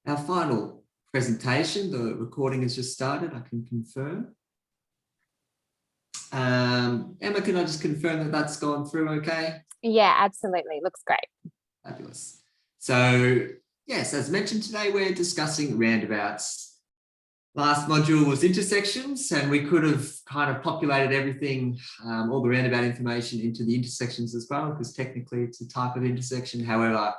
Our final presentation, the recording has just started, I can confirm. Emma, can I just confirm that that's gone through okay? Yeah, absolutely. Looks great. Fabulous. So, yes, as mentioned today, we're discussing roundabouts. Last module was intersections, and we could have kind of populated everything, all the roundabout information into the intersections as well, because technically it's a type of intersection. However,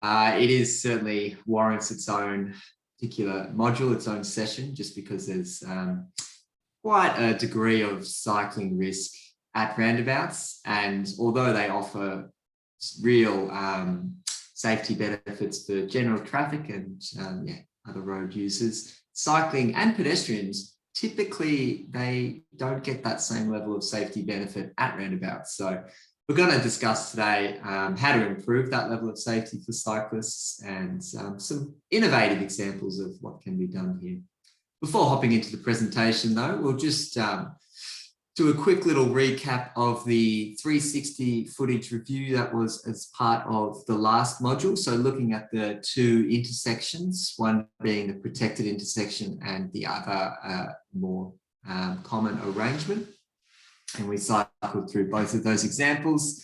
it is certainly warrants its own particular module, its own session, just because there's quite a degree of cycling risk at roundabouts. And although they offer real safety benefits for general traffic and other road users, cycling and pedestrians, typically they don't get that same level of safety benefit at roundabouts. So we're going to discuss today how to improve that level of safety for cyclists and some innovative examples of what can be done here. Before hopping into the presentation though, we'll just do a quick little recap of the 360 footage review that was as part of the last module. So looking at the two intersections, one being the protected intersection and the other more common arrangement. And we cycled through both of those examples.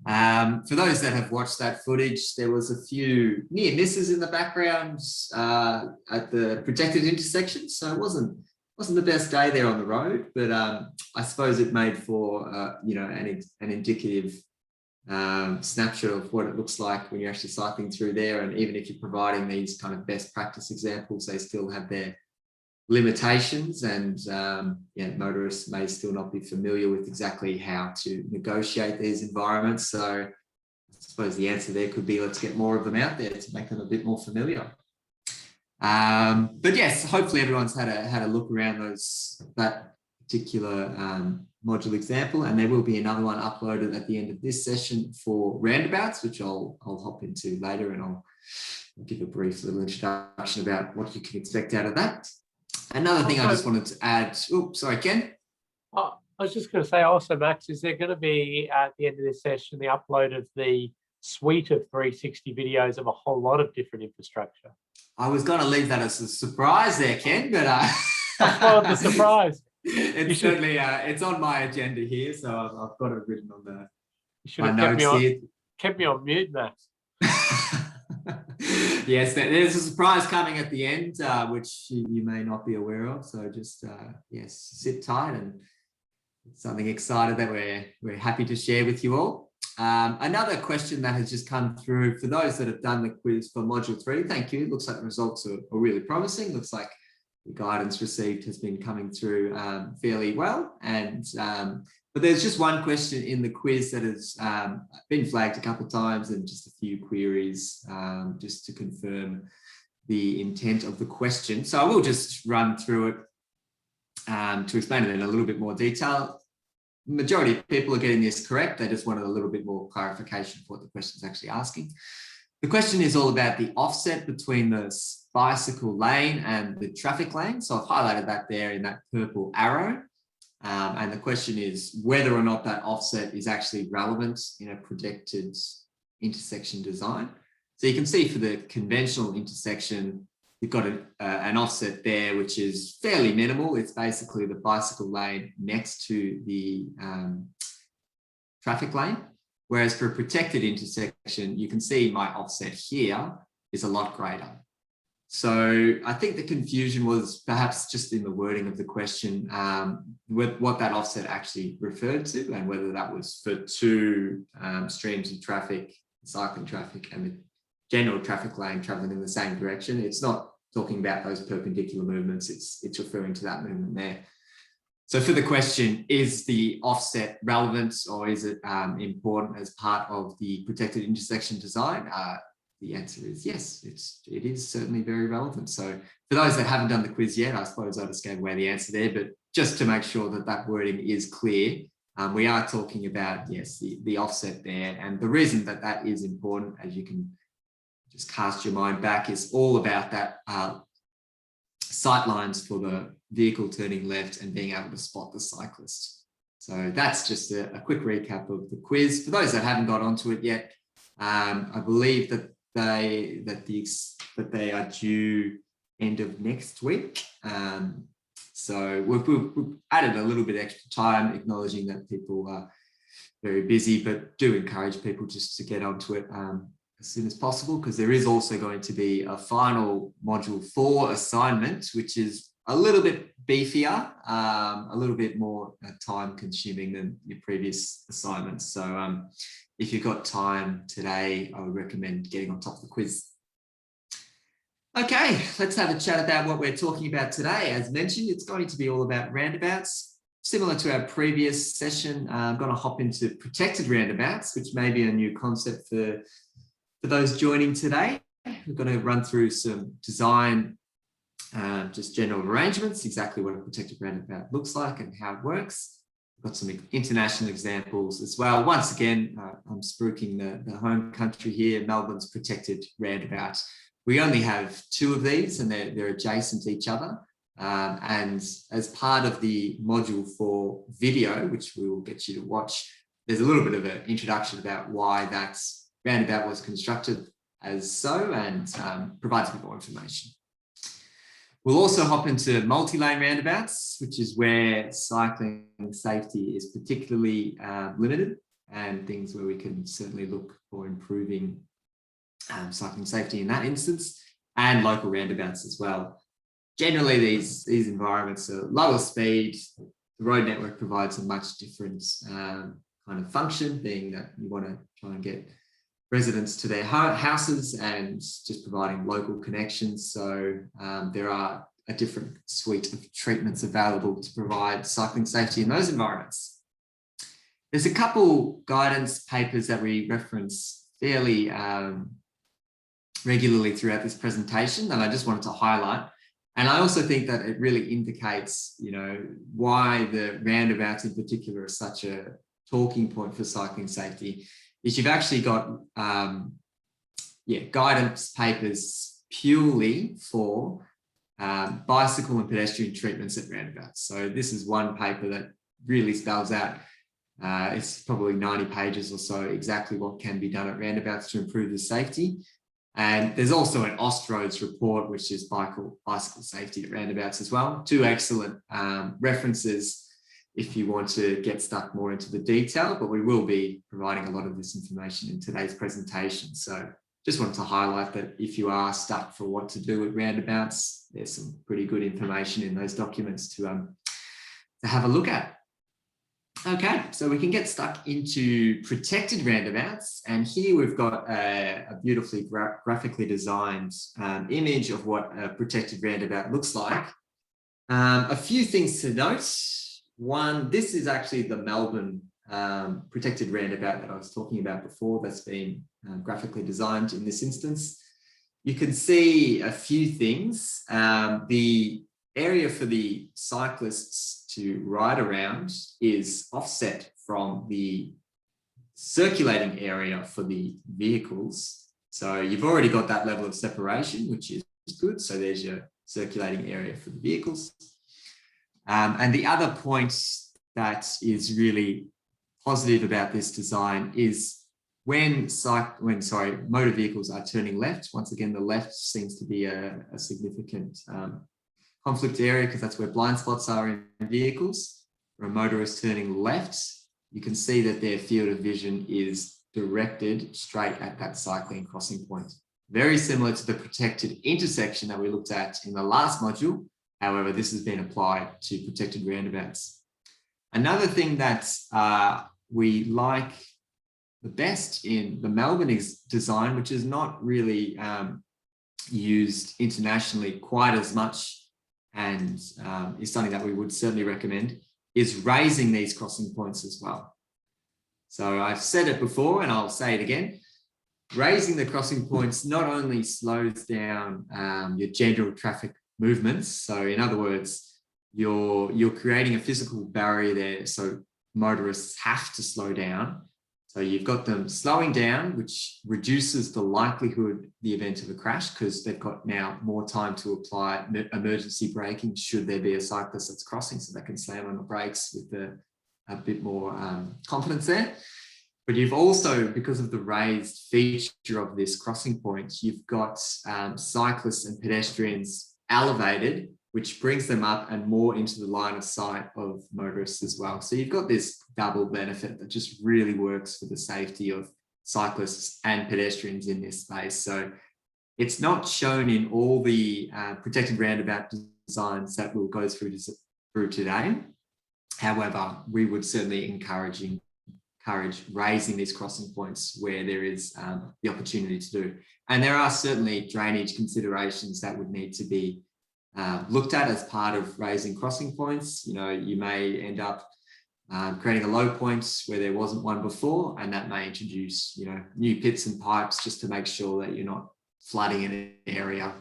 For those that have watched that footage, there was a few near misses in the background at the protected intersection. So it wasn't the best day there on the road, but I suppose it made for an indicative snapshot of what it looks like when you're actually cycling through there. And even if you're providing these kind of best practice examples, they still have their limitations, and motorists may still not be familiar with exactly how to negotiate these environments. So I suppose the answer there could be, let's get more of them out there to make them a bit more familiar. But yes, hopefully everyone's had a look around that particular module example, and there will be another one uploaded at the end of this session for roundabouts, which I'll hop into later, and I'll give a brief little introduction about what you can expect out of that. Another thing I just wanted to add, sorry, Ken? I was just going to say also, Max, is there going to be at the end of this session the upload of the suite of 360 videos of a whole lot of different infrastructure? I was going to leave that as a surprise there, Ken, but I spoiled the surprise. It's certainly it's on my agenda here, so I've got it written on the you should have kept me on mute, Max. Yes, there's a surprise coming at the end, which you may not be aware of. So just sit tight, and it's something excited that we're happy to share with you all. Another question that has just come through for those that have done the quiz for module 3. Thank you. It looks like the results are really promising. Looks like the guidance received has been coming through fairly well. And but there's just one question in the quiz that has been flagged a couple of times, and just a few queries just to confirm the intent of the question. So I will just run through it to explain it in a little bit more detail. The majority of people are getting this correct. They just wanted a little bit more clarification for what the question is actually asking. The question is all about the offset between the bicycle lane and the traffic lane. So I've highlighted that there in that purple arrow. And the question is whether or not that offset is actually relevant in a protected intersection design. So you can see for the conventional intersection, you've got an offset there, which is fairly minimal. It's basically the bicycle lane next to the traffic lane. Whereas for a protected intersection, you can see my offset here is a lot greater. So I think the confusion was perhaps just in the wording of the question, with what that offset actually referred to, and whether that was for two streams of traffic, cycling traffic and the general traffic lane traveling in the same direction. It's not talking about those perpendicular movements. It's referring to that movement there. So for the question, is the offset relevant, or is it important as part of the protected intersection design? The answer is yes, it is certainly very relevant. So for those that haven't done the quiz yet, I suppose I just gave away the answer there, but just to make sure that that wording is clear, we are talking about, yes, the offset there. And the reason that that is important, as you can just cast your mind back, is all about that sight lines for the vehicle turning left and being able to spot the cyclist. So that's just a quick recap of the quiz. For those that haven't got onto it yet, I believe that the but they are due end of next week. So we've added a little bit extra time, acknowledging that people are very busy, but do encourage people just to get onto it as soon as possible, because there is also going to be a final Module 4 assignment, which is a little bit beefier, a little bit more time consuming than your previous assignments. So if you've got time today, I would recommend getting on top of the quiz. Okay, let's have a chat about what we're talking about today. As mentioned, it's going to be all about roundabouts. Similar to our previous session, I'm going to hop into protected roundabouts, which may be a new concept for those joining today. We're going to run through some design, just general arrangements, exactly what a protected roundabout looks like and how it works. We've got some international examples as well. Once again, I'm spruiking the home country here, Melbourne's protected roundabout. We only have 2 of these, and they're adjacent to each other. And as part of the Module 4 video, which we will get you to watch, there's a little bit of an introduction about why that roundabout was constructed as so, and provides a bit more information. We'll also hop into multi-lane roundabouts, which is where cycling safety is particularly limited, and things where we can certainly look for improving cycling safety in that instance, and local roundabouts as well. Generally, these environments are lower speed. The road network provides a much different kind of function, being that you want to try and get residents to their houses and just providing local connections. So there are a different suite of treatments available to provide cycling safety in those environments. There's a couple guidance papers that we reference fairly regularly throughout this presentation that I just wanted to highlight. And I also think that it really indicates, why the roundabouts in particular are such a talking point for cycling safety, is you've actually got guidance papers purely for bicycle and pedestrian treatments at roundabouts. So this is one paper that really spells out, it's probably 90 pages or so, exactly what can be done at roundabouts to improve the safety. And there's also an Austroads report, which is bicycle safety at roundabouts as well. 2 excellent references if you want to get stuck more into the detail, but we will be providing a lot of this information in today's presentation. So just wanted to highlight that if you are stuck for what to do with roundabouts, there's some pretty good information in those documents to have a look at. Okay, so we can get stuck into protected roundabouts, and here we've got a beautifully graphically designed image of what a protected roundabout looks like. A few things to note. One, this is actually the Melbourne protected roundabout that I was talking about before, that's been graphically designed in this instance. You can see a few things. The area for the cyclists to ride around is offset from the circulating area for the vehicles. So you've already got that level of separation, which is good. So there's your circulating area for the vehicles. And the other point that is really positive about this design is when motor vehicles are turning left. Once again, the left seems to be a significant conflict area, because that's where blind spots are in vehicles. For a motorist turning left, you can see that their field of vision is directed straight at that cycling crossing point. Very similar to the protected intersection that we looked at in the last module. However, this has been applied to protected roundabouts. Another thing that we like the best in the Melbourne design, which is not really used internationally quite as much, and is something that we would certainly recommend, is raising these crossing points as well. So I've said it before and I'll say it again. Raising the crossing points not only slows down your general traffic movements. So in other words, you're creating a physical barrier there, so motorists have to slow down. So you've got them slowing down, which reduces the likelihood, the event of a crash, because they've got now more time to apply emergency braking should there be a cyclist that's crossing, so they can slam on the brakes with a bit more confidence there. But you've also, because of the raised feature of this crossing point, you've got cyclists and pedestrians elevated, which brings them up and more into the line of sight of motorists as well. So you've got this double benefit that just really works for the safety of cyclists and pedestrians in this space. So it's not shown in all the protected roundabout designs that we'll go through today. However, we would certainly encourage raising these crossing points where there is the opportunity to do. And there are certainly drainage considerations that would need to be looked at as part of raising crossing points. You know, you may end up creating a low point where there wasn't one before, and that may introduce, you know, new pits and pipes just to make sure that you're not flooding an area.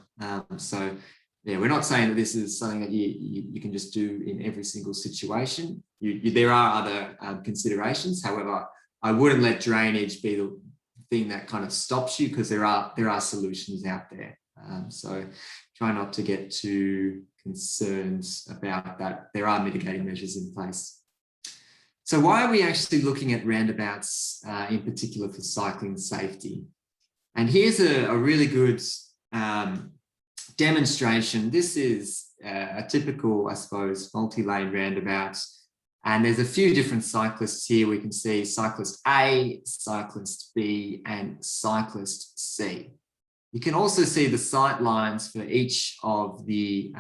So yeah, we're not saying that this is something that you can just do in every single situation. There are other considerations. However, I wouldn't let drainage be the thing that kind of stops you, because there are solutions out there. So try not to get too concerned about that. There are mitigating measures in place. So why are we actually looking at roundabouts in particular for cycling safety? And here's a really good demonstration. This is a typical, I suppose, multi-lane roundabout. And there's a few different cyclists here. We can see cyclist A, cyclist B, and cyclist C. You can also see the sight lines for each of the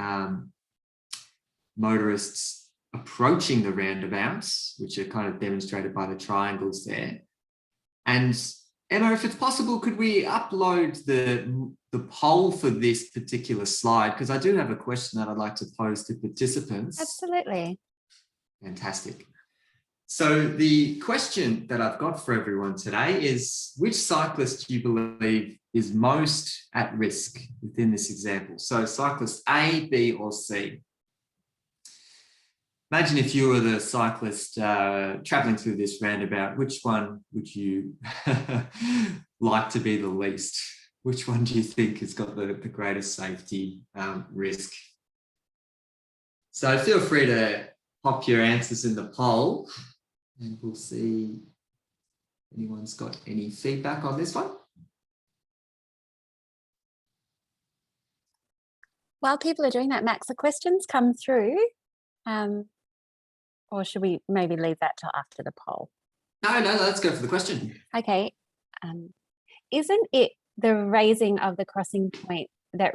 motorists approaching the roundabouts, which are kind of demonstrated by the triangles there. And Emma, if it's possible, could we upload the poll for this particular slide? Because I do have a question that I'd like to pose to participants. Absolutely. Fantastic. So the question that I've got for everyone today is, which cyclist do you believe is most at risk within this example? So cyclist A, B, or C? Imagine if you were the cyclist traveling through this roundabout, which one would you like to be the least? Which one do you think has got the greatest safety risk? So feel free to pop your answers in the poll, and we'll see if anyone's got any feedback on this one. While people are doing that, Max, the questions come through. Or should we maybe leave that till after the poll? No, let's go for the question. Okay. Isn't it the raising of the crossing point that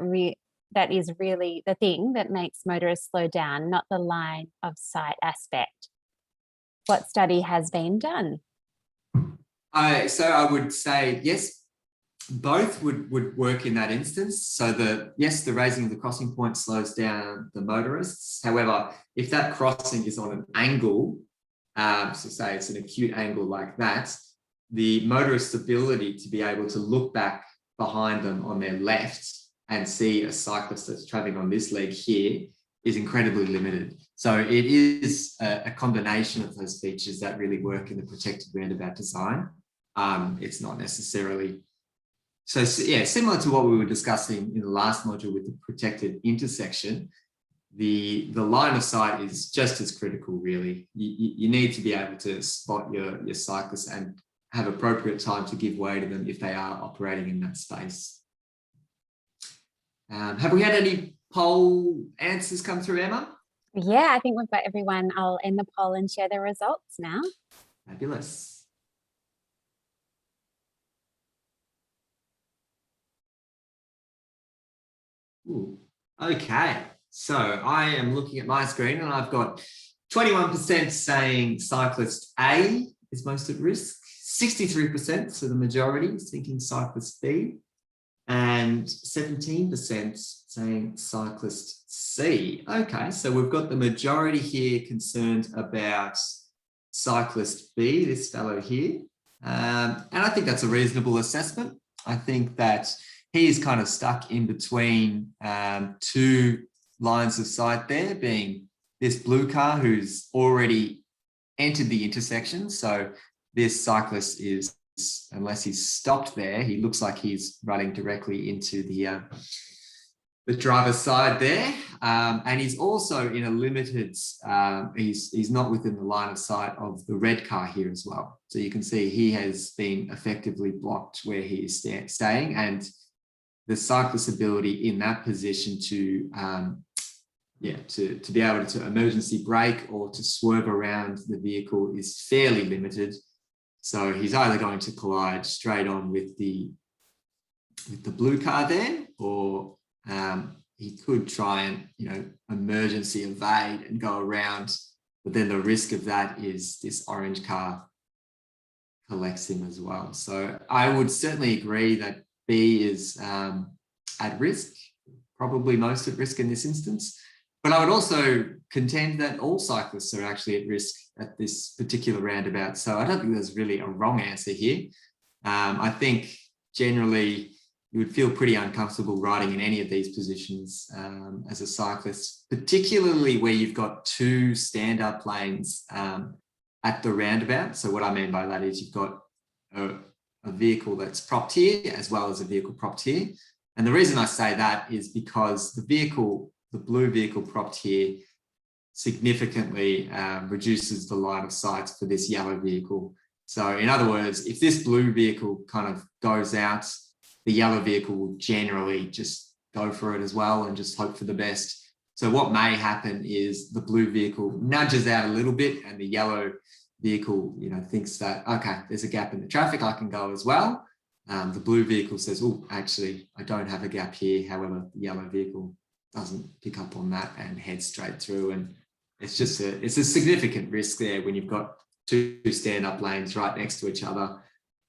is really the thing that makes motorists slow down, not the line of sight aspect? What study has been done? So I would say yes, both would work in that instance. So the raising of the crossing point slows down the motorists. However, if that crossing is on an angle, so say it's an acute angle like that, the motorist's ability to be able to look back behind them on their left and see a cyclist that's traveling on this leg here is incredibly limited. So it is a combination of those features that really work in the protected roundabout design. It's not necessarily... So yeah, similar to what we were discussing in the last module with the protected intersection, the line of sight is just as critical, really. You need to be able to spot your cyclists and have appropriate time to give way to them if they are operating in that space. Have we had any poll answers come through, Emma? Yeah, I think we've got everyone. I'll end the poll and share the results now. Fabulous. Ooh, okay, so I am looking at my screen and I've got 21% saying cyclist A is most at risk, 63%, so the majority is thinking cyclist B, and 17% saying cyclist C. Okay, so we've got the majority here concerned about cyclist B, this fellow here, and I think that's a reasonable assessment. I think that he is kind of stuck in between two lines of sight there, being this blue car who's already entered the intersection. So this cyclist is, unless he's stopped there, he looks like he's running directly into the the driver's side there. And he's also in a limited, he's not within the line of sight of the red car here as well. So you can see he has been effectively blocked where he is staying, and the cyclist's ability in that position to be able to emergency brake or to swerve around the vehicle is fairly limited. So he's either going to collide straight on with the blue car there, or he could try and, emergency evade and go around. But then the risk of that is this orange car collects him as well. So I would certainly agree that B is at risk, probably most at risk in this instance. But I would also contend that all cyclists are actually at risk at this particular roundabout. So I don't think there's really a wrong answer here. I think generally you would feel pretty uncomfortable riding in any of these positions as a cyclist, particularly where you've got two stand-up lanes at the roundabout. So what I mean by that is you've got a vehicle that's propped here as well as a vehicle propped here. And the reason I say that is because the blue vehicle propped here significantly reduces the line of sight for this yellow vehicle. So in other words, if this blue vehicle kind of goes out, the yellow vehicle will generally just go for it as well and just hope for the best. So what may happen is the blue vehicle nudges out a little bit and the yellow vehicle, thinks that, okay, there's a gap in the traffic, I can go as well. The blue vehicle says, oh, actually, I don't have a gap here. However, the yellow vehicle doesn't pick up on that and heads straight through. And it's a significant risk there when you've got two stand-up lanes right next to each other,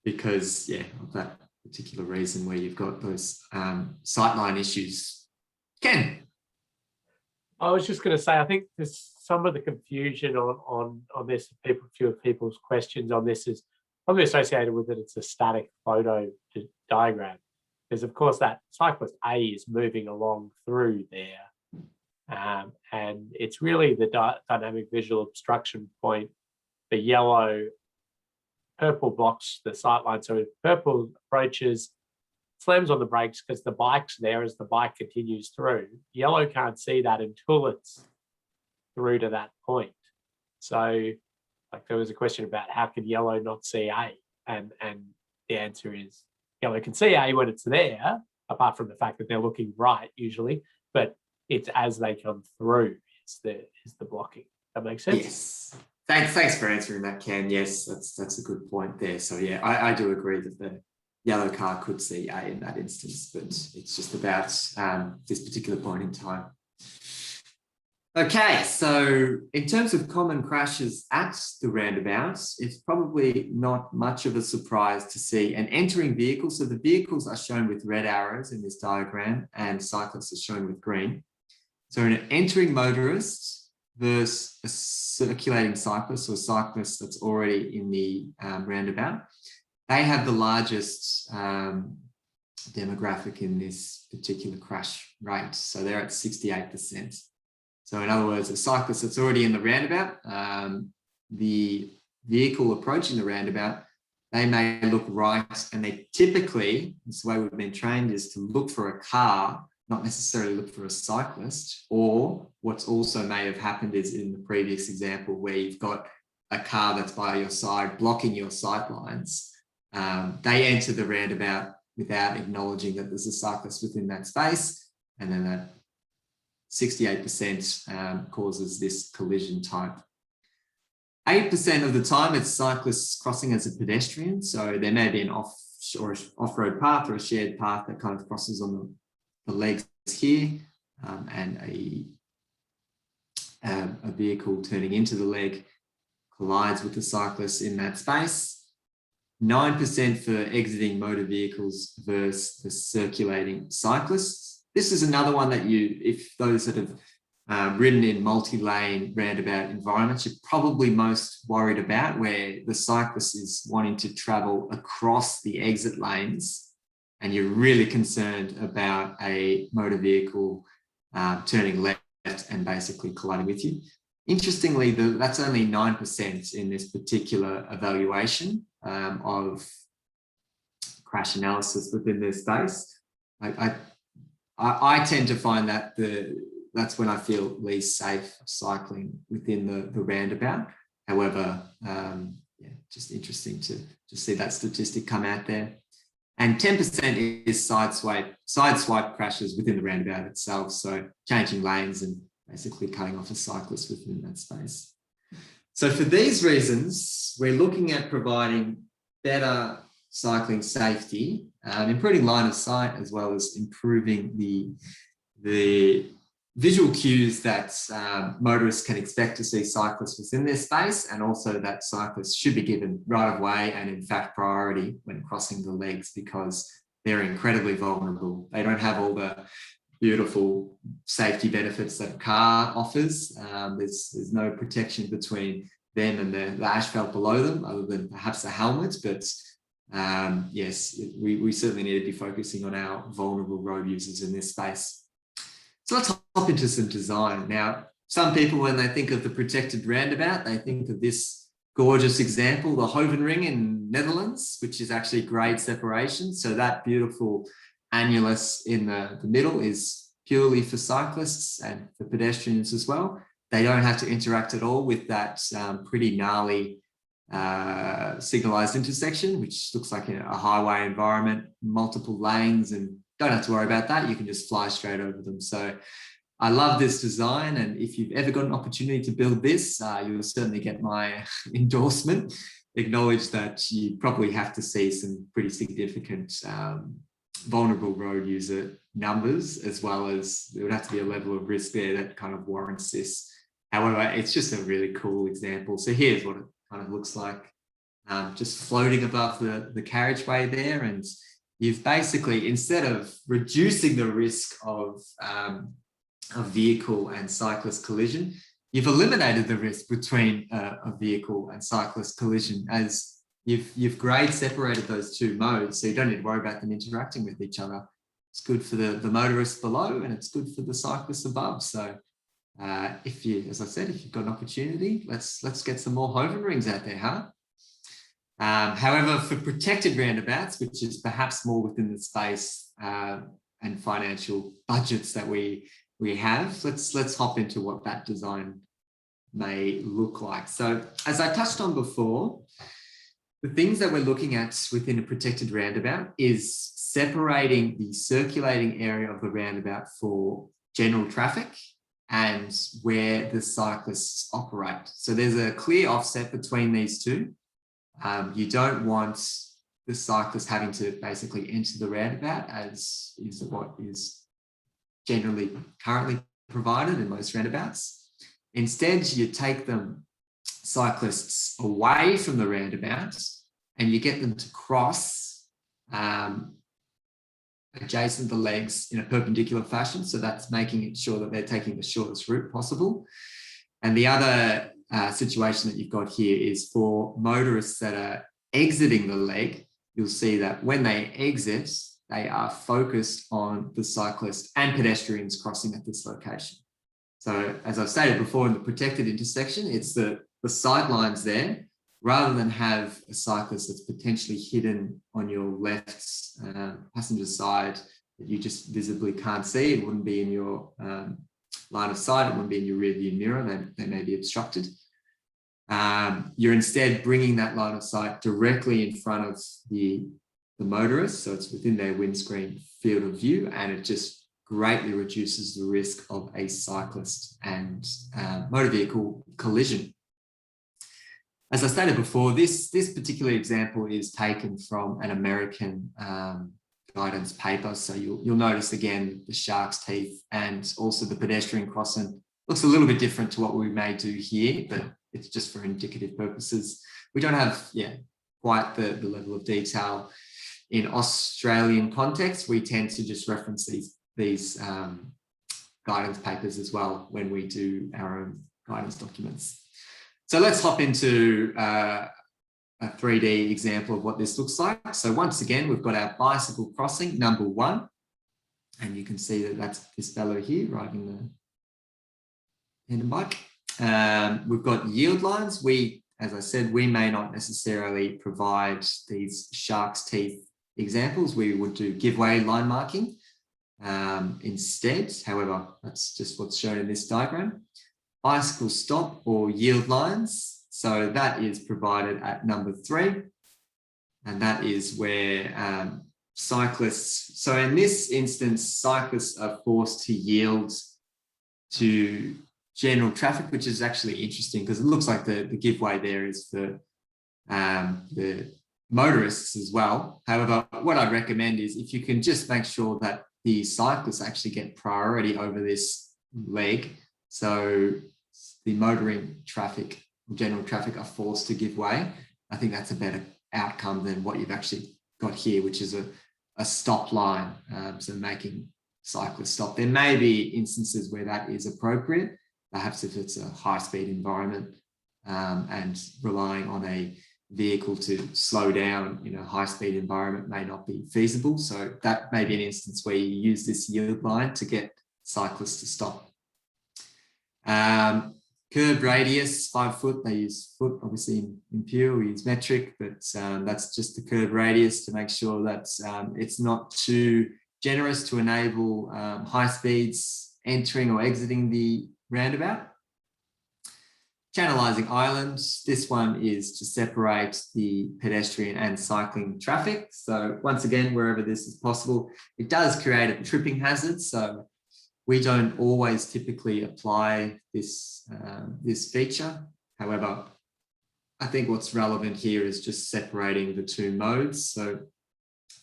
because of that particular reason where you've got those sightline issues. Ken? I was just going to say, I think there's some of the confusion on this, few of people's questions on this is probably associated with that it's a static photo diagram. Because of course that cyclist A is moving along through there. And it's really the dynamic visual obstruction point. The purple blocks the sight line. So if purple approaches, slams on the brakes because the bike's there as the bike continues through. Yellow can't see that until it's through to that point. So like there was a question about how can yellow not see A? And the answer is yellow can see A when it's there, apart from the fact that they're looking right usually, but it's as they come through is the blocking. That makes sense? Yes. Thanks for answering that, Ken. Yes, that's a good point there. So yeah, I do agree that the yellow car could see A in that instance, but it's just about this particular point in time. Okay, so in terms of common crashes at the roundabouts, it's probably not much of a surprise to see an entering vehicle. So the vehicles are shown with red arrows in this diagram and cyclists are shown with green. So an entering motorist versus a circulating cyclist or cyclist that's already in the roundabout, they have the largest demographic in this particular crash rate. So they're at 68%. So in other words, a cyclist that's already in the roundabout, the vehicle approaching the roundabout, they may look right, and they typically, it's the way we've been trained, is to look for a car, not necessarily look for a cyclist. Or what's also may have happened is in the previous example where you've got a car that's by your side blocking your sight lines, they enter the roundabout without acknowledging that there's a cyclist within that space, and then that 68% causes this collision type. 8% of the time it's cyclists crossing as a pedestrian. So there may be an off-road path or a shared path that kind of crosses on the legs here, and a vehicle turning into the leg collides with the cyclist in that space. 9% for exiting motor vehicles versus the circulating cyclists. This is another one that if those that have ridden in multi-lane roundabout environments, you're probably most worried about, where the cyclist is wanting to travel across the exit lanes and you're really concerned about a motor vehicle turning left and basically colliding with you. Interestingly, that's only 9% in this particular evaluation of crash analysis within this space. I tend to find that that's when I feel least safe cycling within the roundabout. However, yeah, just interesting to see that statistic come out there. And 10% is sideswipe crashes within the roundabout itself. So changing lanes and basically cutting off a cyclist within that space. So for these reasons, we're looking at providing better cycling safety, improving line of sight, as well as improving the visual cues that motorists can expect to see cyclists within their space, and also that cyclists should be given right of way and in fact priority when crossing the legs, because they're incredibly vulnerable. They don't have all the beautiful safety benefits that a car offers. There's no protection between them and the asphalt below them, other than perhaps the helmet. But yes, we certainly need to be focusing on our vulnerable road users in this space. So let's hop into some design. Now, some people, when they think of the protected roundabout, they think of this gorgeous example, the Hovenring in Netherlands, which is actually grade separation. So that beautiful annulus in the middle is purely for cyclists and for pedestrians as well. They don't have to interact at all with that pretty gnarly signalized intersection, which looks like a highway environment, multiple lanes, and don't have to worry about that. You can just fly straight over them. So I love this design. And if you've ever got an opportunity to build this, you will certainly get my endorsement. Acknowledge that you probably have to see some pretty significant vulnerable road user numbers, as well as there would have to be a level of risk there that kind of warrants this. However, it's just a really cool example. So here's what it kind of looks like, just floating above the carriageway there. And you've basically, instead of reducing the risk of vehicle and cyclist collision, you've eliminated the risk between a vehicle and cyclist collision, as you've grade separated those two modes, so you don't need to worry about them interacting with each other. It's good for the motorists below, and it's good for the cyclists above. So if you, as I said, if you've got an opportunity, let's get some more Hovenrings out there, huh? However, for protected roundabouts, which is perhaps more within the space and financial budgets that we have, let's hop into what that design may look like. So as I touched on before, the things that we're looking at within a protected roundabout is separating the circulating area of the roundabout for general traffic and where the cyclists operate. So there's a clear offset between these two. You don't want the cyclist having to basically enter the roundabout, as is what is generally currently provided in most roundabouts. Instead, you take them cyclists away from the roundabout and you get them to cross adjacent the legs in a perpendicular fashion. So that's making sure that they're taking the shortest route possible. And the other situation that you've got here is for motorists that are exiting the leg. You'll see that when they exit, they are focused on the cyclist and pedestrians crossing at this location. So as I've stated before, in the protected intersection, it's the sight lines there, rather than have a cyclist that's potentially hidden on your left passenger side that you just visibly can't see. It wouldn't be in your line of sight. It wouldn't be in your rear view mirror. They may be obstructed. You're instead bringing that line of sight directly in front of the motorist. So it's within their windscreen field of view, and it just greatly reduces the risk of a cyclist and motor vehicle collision. As I stated before, this particular example is taken from an American guidance paper. So you'll notice again the shark's teeth and also the pedestrian crossing looks a little bit different to what we may do here, but it's just for indicative purposes. We don't have quite the level of detail in Australian context. We tend to just reference these guidance papers as well when we do our own guidance documents. So let's hop into a 3D example of what this looks like. So once again, we've got our bicycle crossing number 1, and you can see that that's this fellow here riding the tandem bike. We've got yield lines. As I said, we may not necessarily provide these shark's teeth examples. We would do giveaway line marking. instead. However, that's just what's shown in this diagram. Bicycle stop or yield lines. So that is provided at number 3. And that is where cyclists, so in this instance, cyclists are forced to yield to general traffic, which is actually interesting because it looks like the giveaway there is for the motorists as well. However, what I'd recommend is if you can just make sure that the cyclists actually get priority over this leg. So the motoring traffic, general traffic are forced to give way. I think that's a better outcome than what you've actually got here, which is a stop line. So making cyclists stop. There may be instances where that is appropriate, perhaps if it's a high speed environment and relying on a vehicle to slow down in a high speed environment may not be feasible. So that may be an instance where you use this yield line to get cyclists to stop. Curb radius, 5 foot, they use foot, obviously in Pure, we use metric, but that's just the curb radius to make sure that it's not too generous to enable high speeds entering or exiting the roundabout. Channelizing islands, this one is to separate the pedestrian and cycling traffic. So once again, wherever this is possible, it does create a tripping hazard. So we don't always typically apply this, this feature. However, I think what's relevant here is just separating the 2 modes. So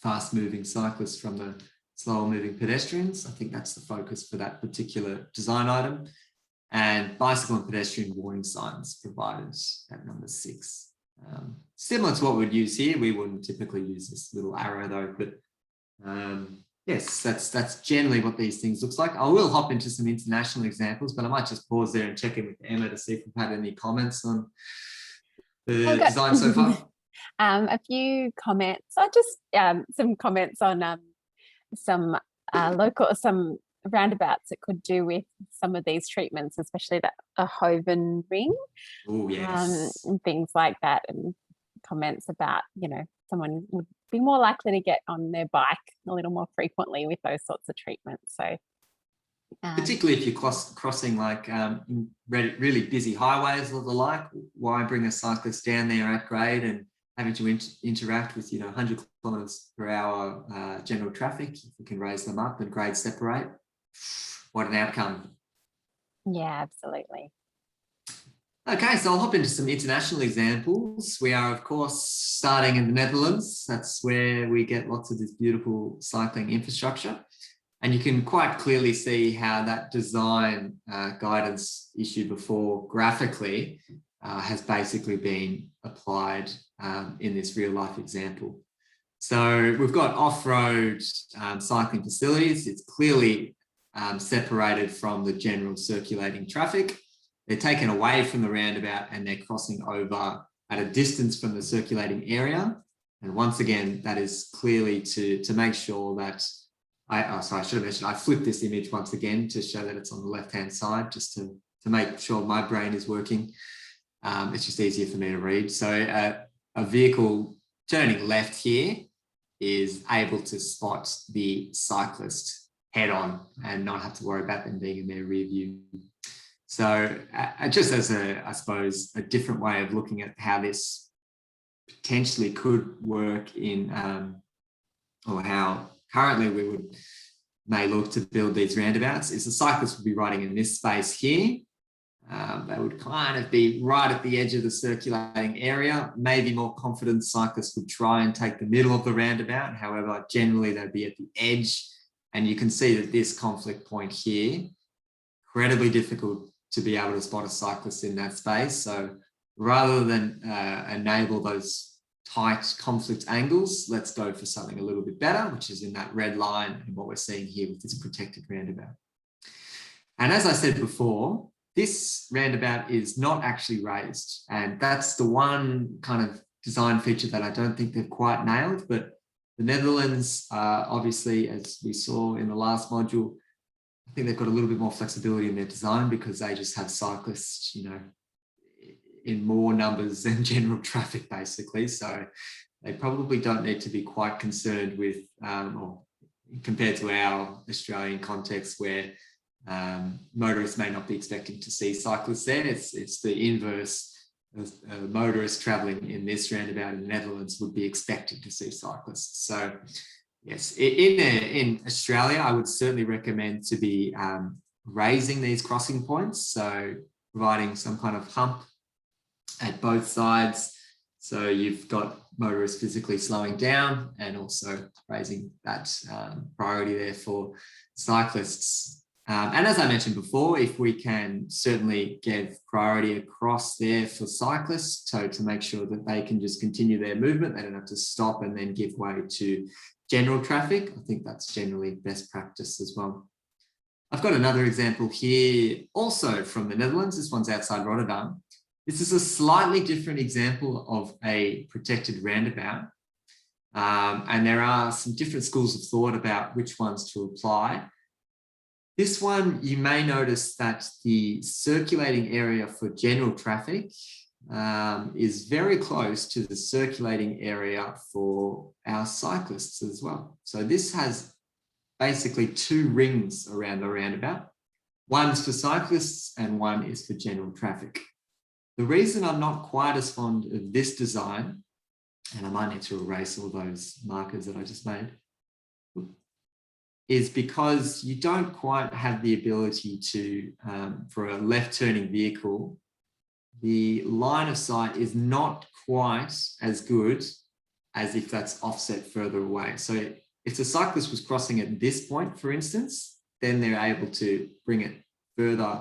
fast moving cyclists from the slower moving pedestrians. I think that's the focus for that particular design item. And bicycle and pedestrian warning signs provided at number 6. Similar to what we'd use here, we wouldn't typically use this little arrow though, but yes, that's generally what these things looks like. I will hop into some international examples, but I might just pause there and check in with Emma to see if we've had any comments on the design so far. A few comments. I just some comments on some roundabouts that could do with some of these treatments, especially that a Hoven ring. Oh yes. And things like that, and comments about, someone would be more likely to get on their bike a little more frequently with those sorts of treatments. So particularly if you're crossing like really busy highways or the like, why bring a cyclist down there at grade and having to interact with 100 kilometers per hour general traffic? If we can raise them up and grade separate, what an outcome. Yeah, absolutely. Okay, so I'll hop into some international examples. We are, of course, starting in the Netherlands. That's where we get lots of this beautiful cycling infrastructure. And you can quite clearly see how that design guidance issued before graphically has basically been applied in this real life example. So we've got off-road cycling facilities. It's clearly separated from the general circulating traffic. They're taken away from the roundabout and they're crossing over at a distance from the circulating area. And once again, that is clearly to make sure that, I should have mentioned, I flipped this image once again to show that it's on the left-hand side, just to make sure my brain is working. It's just easier for me to read. So a vehicle turning left here is able to spot the cyclist head on and not have to worry about them being in their rear view. So just as I suppose, a different way of looking at how this potentially could work in, or how currently we may look to build these roundabouts, is the cyclist would be riding in this space here. They would kind of be right at the edge of the circulating area. Maybe more confident cyclists would try and take the middle of the roundabout. However, generally they'd be at the edge. And you can see that this conflict point here, incredibly difficult to be able to spot a cyclist in that space. So rather than enable those tight conflict angles, let's go for something a little bit better, which is in that red line and what we're seeing here with this protected roundabout. And as I said before, this roundabout is not actually raised. And that's the one kind of design feature that I don't think they've quite nailed. But the Netherlands, obviously, as we saw in the last module, I think they've got a little bit more flexibility in their design because they just have cyclists, in more numbers than general traffic, basically. So they probably don't need to be quite concerned with, or compared to our Australian context where motorists may not be expecting to see cyclists there. It's the inverse. Motorists travelling in this roundabout in the Netherlands would be expected to see cyclists. So yes, in Australia, I would certainly recommend to be raising these crossing points. So providing some kind of hump at both sides. So you've got motorists physically slowing down and also raising that priority there for cyclists. And as I mentioned before, if we can certainly give priority across there for cyclists, so to make sure that they can just continue their movement, they don't have to stop and then give way to general traffic. I think that's generally best practice as well. I've got another example here, also from the Netherlands. This one's outside Rotterdam. This is a slightly different example of a protected roundabout. And there are some different schools of thought about which ones to apply. This one, you may notice that the circulating area for general traffic is very close to the circulating area for our cyclists as well. So this has basically two rings around the roundabout. One's for cyclists and one is for general traffic. The reason I'm not quite as fond of this design, and I might need to erase all those markers that I just made, is because you don't quite have the ability to, for a left turning vehicle, the line of sight is not quite as good as if that's offset further away. So if the cyclist was crossing at this point, for instance, then they're able to bring it further.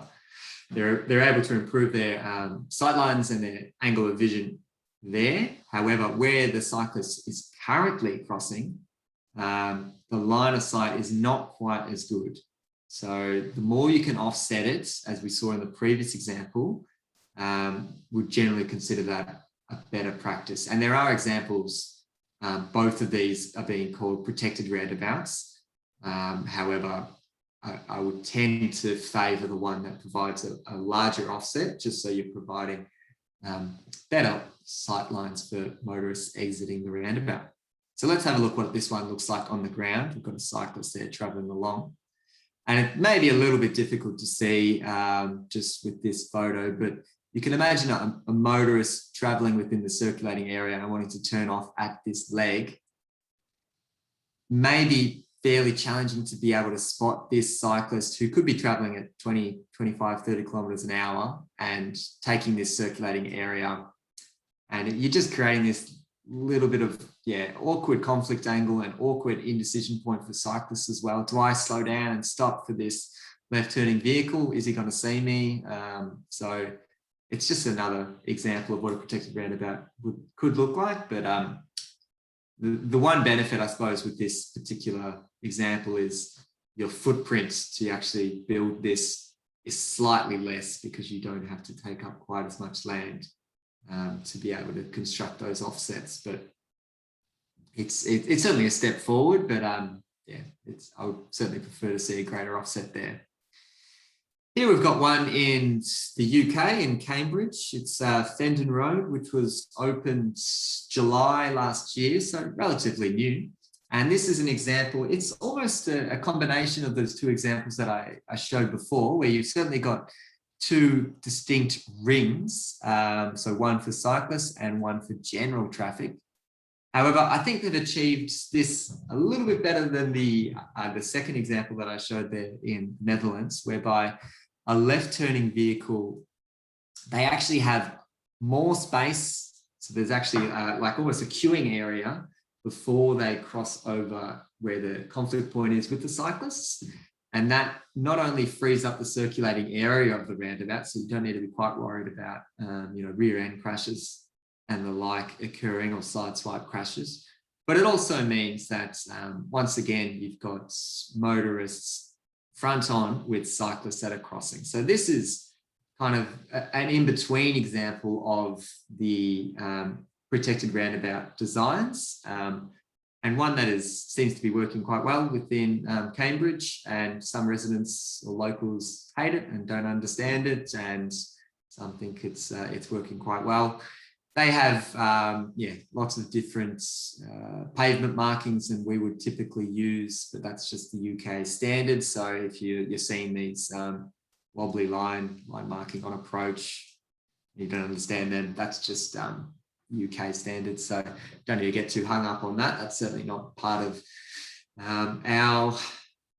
They're able to improve their sight lines and their angle of vision there. However, where the cyclist is currently crossing, the line of sight is not quite as good. So the more you can offset it, as we saw in the previous example, would generally consider that a better practice. And there are examples, both of these are being called protected roundabouts. However, I would tend to favour the one that provides a larger offset, just so you're providing better sight lines for motorists exiting the roundabout. So let's have a look what this one looks like on the ground. We've got a cyclist there travelling along. And it may be a little bit difficult to see just with this photo, but you can imagine a motorist travelling within the circulating area and wanting to turn off at this leg. Maybe fairly challenging to be able to spot this cyclist who could be travelling at 20, 25, 30 kilometres an hour and taking this circulating area. And you're just creating this little bit of, awkward conflict angle and awkward indecision point for cyclists as well. Do I slow down and stop for this left turning vehicle? Is he going to see me? So it's just another example of what a protected roundabout could look like. But the one benefit, I suppose, with this particular example is your footprint to actually build this is slightly less because you don't have to take up quite as much land to be able to construct those offsets. But it's certainly a step forward, but I would certainly prefer to see a greater offset there. Here we've got one in the UK, in Cambridge. It's Fendon Road, which was opened July last year, so relatively new. And this is an example. It's almost a combination of those two examples that I showed before, where you've certainly got two distinct rings, so one for cyclists and one for general traffic. However, I think they've achieved this a little bit better than the second example that I showed there in Netherlands, whereby a left-turning vehicle, they actually have more space. So there's actually like almost a queuing area before they cross over where the conflict point is with the cyclists. And that not only frees up the circulating area of the roundabout, so you don't need to be quite worried about rear end crashes and the like occurring, or sideswipe crashes, but it also means that once again, you've got motorists front on with cyclists that are crossing. So this is kind of an in-between example of the protected roundabout designs, and one that seems to be working quite well within Cambridge, and some residents or locals hate it and don't understand it, and some think it's working quite well. they have lots of different pavement markings than we would typically use, but that's just the UK standard. So if you're seeing these wobbly line marking on approach, you don't understand them, that's just UK standard. So don't need to get too hung up on that. That's certainly not part of our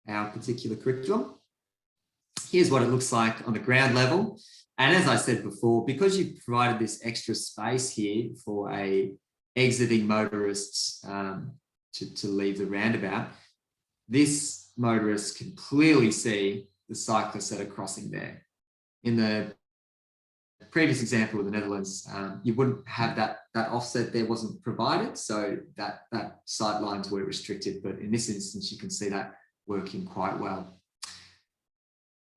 particular curriculum. Here's what it looks like on the ground level. And as I said before, because you've provided this extra space here for a exiting motorists to leave the roundabout, this motorist can clearly see the cyclists that are crossing there. In the previous example of the Netherlands, you wouldn't have that offset there wasn't provided, so that sight lines were restricted. But in this instance, you can see that working quite well.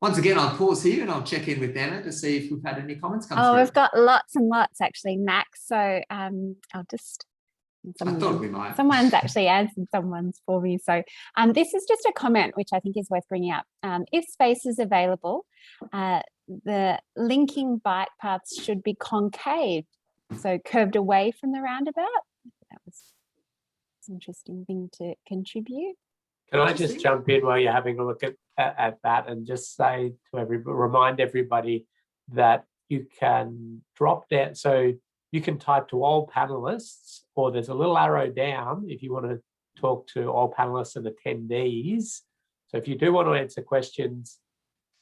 Once again, I'll pause here and I'll check in with Emma to see if we've had any comments come through. We've got lots and lots actually, Max. So I'll just. I thought we might. Someone's actually answered someone's for me. So this is just a comment which I think is worth bringing up. If space is available, the linking bike paths should be concave, so curved away from the roundabout. That was an interesting thing to contribute. Can I just jump in while you're having a look at that and just say to everybody, remind everybody that you can drop down. So you can type to all panelists, or there's a little arrow down if you want to talk to all panelists and attendees. So if you do want to answer questions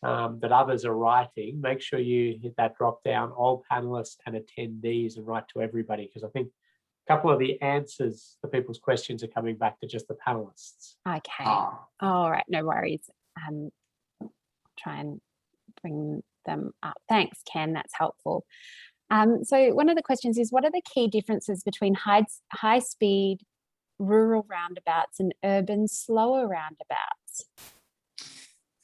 that others are writing, make sure you hit that drop down, all panelists and attendees, and write to everybody, because I think a couple of the answers to people's questions are coming back to just the panelists. Okay. All right, no worries. Try and bring them up. Thanks, Ken, that's helpful. So one of the questions is, what are the key differences between high-speed rural roundabouts and urban slower roundabouts?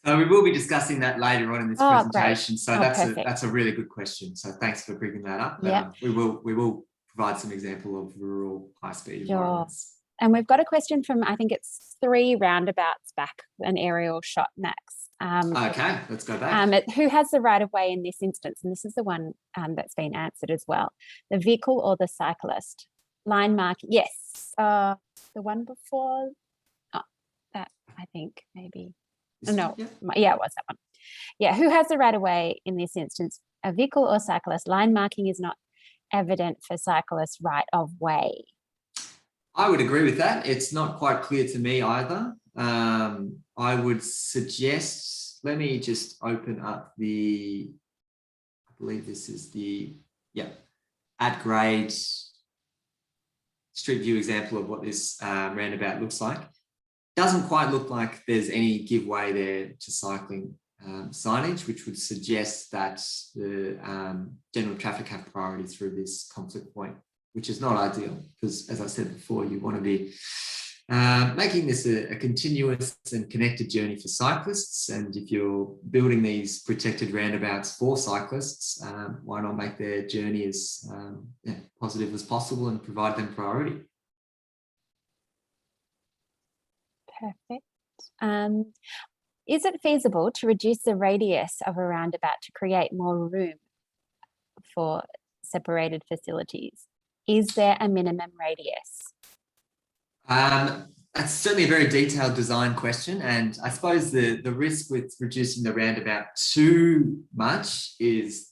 So we will be discussing that later on in this presentation. Great. So Perfect. that's a really good question. So thanks for bringing that up. Yep. We will provide some example of rural high-speed environments. And we've got a question from, I think it's 3 roundabouts back, an aerial shot, Max. Okay, let's go back. Who has the right of way in this instance? And this is the one that's been answered as well. The vehicle or the cyclist? Line mark, yes. The one before, that I think maybe. No, yeah, it was that one. Yeah, who has the right of way in this instance? A vehicle or cyclist? Line marking is not evident for cyclists' right of way. I would agree with that. It's not quite clear to me either. I would suggest, let me just open up I believe this is the, at grade street view example of what this roundabout looks like. Doesn't quite look like there's any give way there to cycling signage, which would suggest that the general traffic have priority through this conflict point, which is not ideal, because as I said before, you want to be making this a continuous and connected journey for cyclists. And if you're building these protected roundabouts for cyclists, why not make their journey as positive as possible and provide them priority? Perfect. Is it feasible to reduce the radius of a roundabout to create more room for separated facilities? Is there a minimum radius? That's certainly a very detailed design question. And I suppose the risk with reducing the roundabout too much is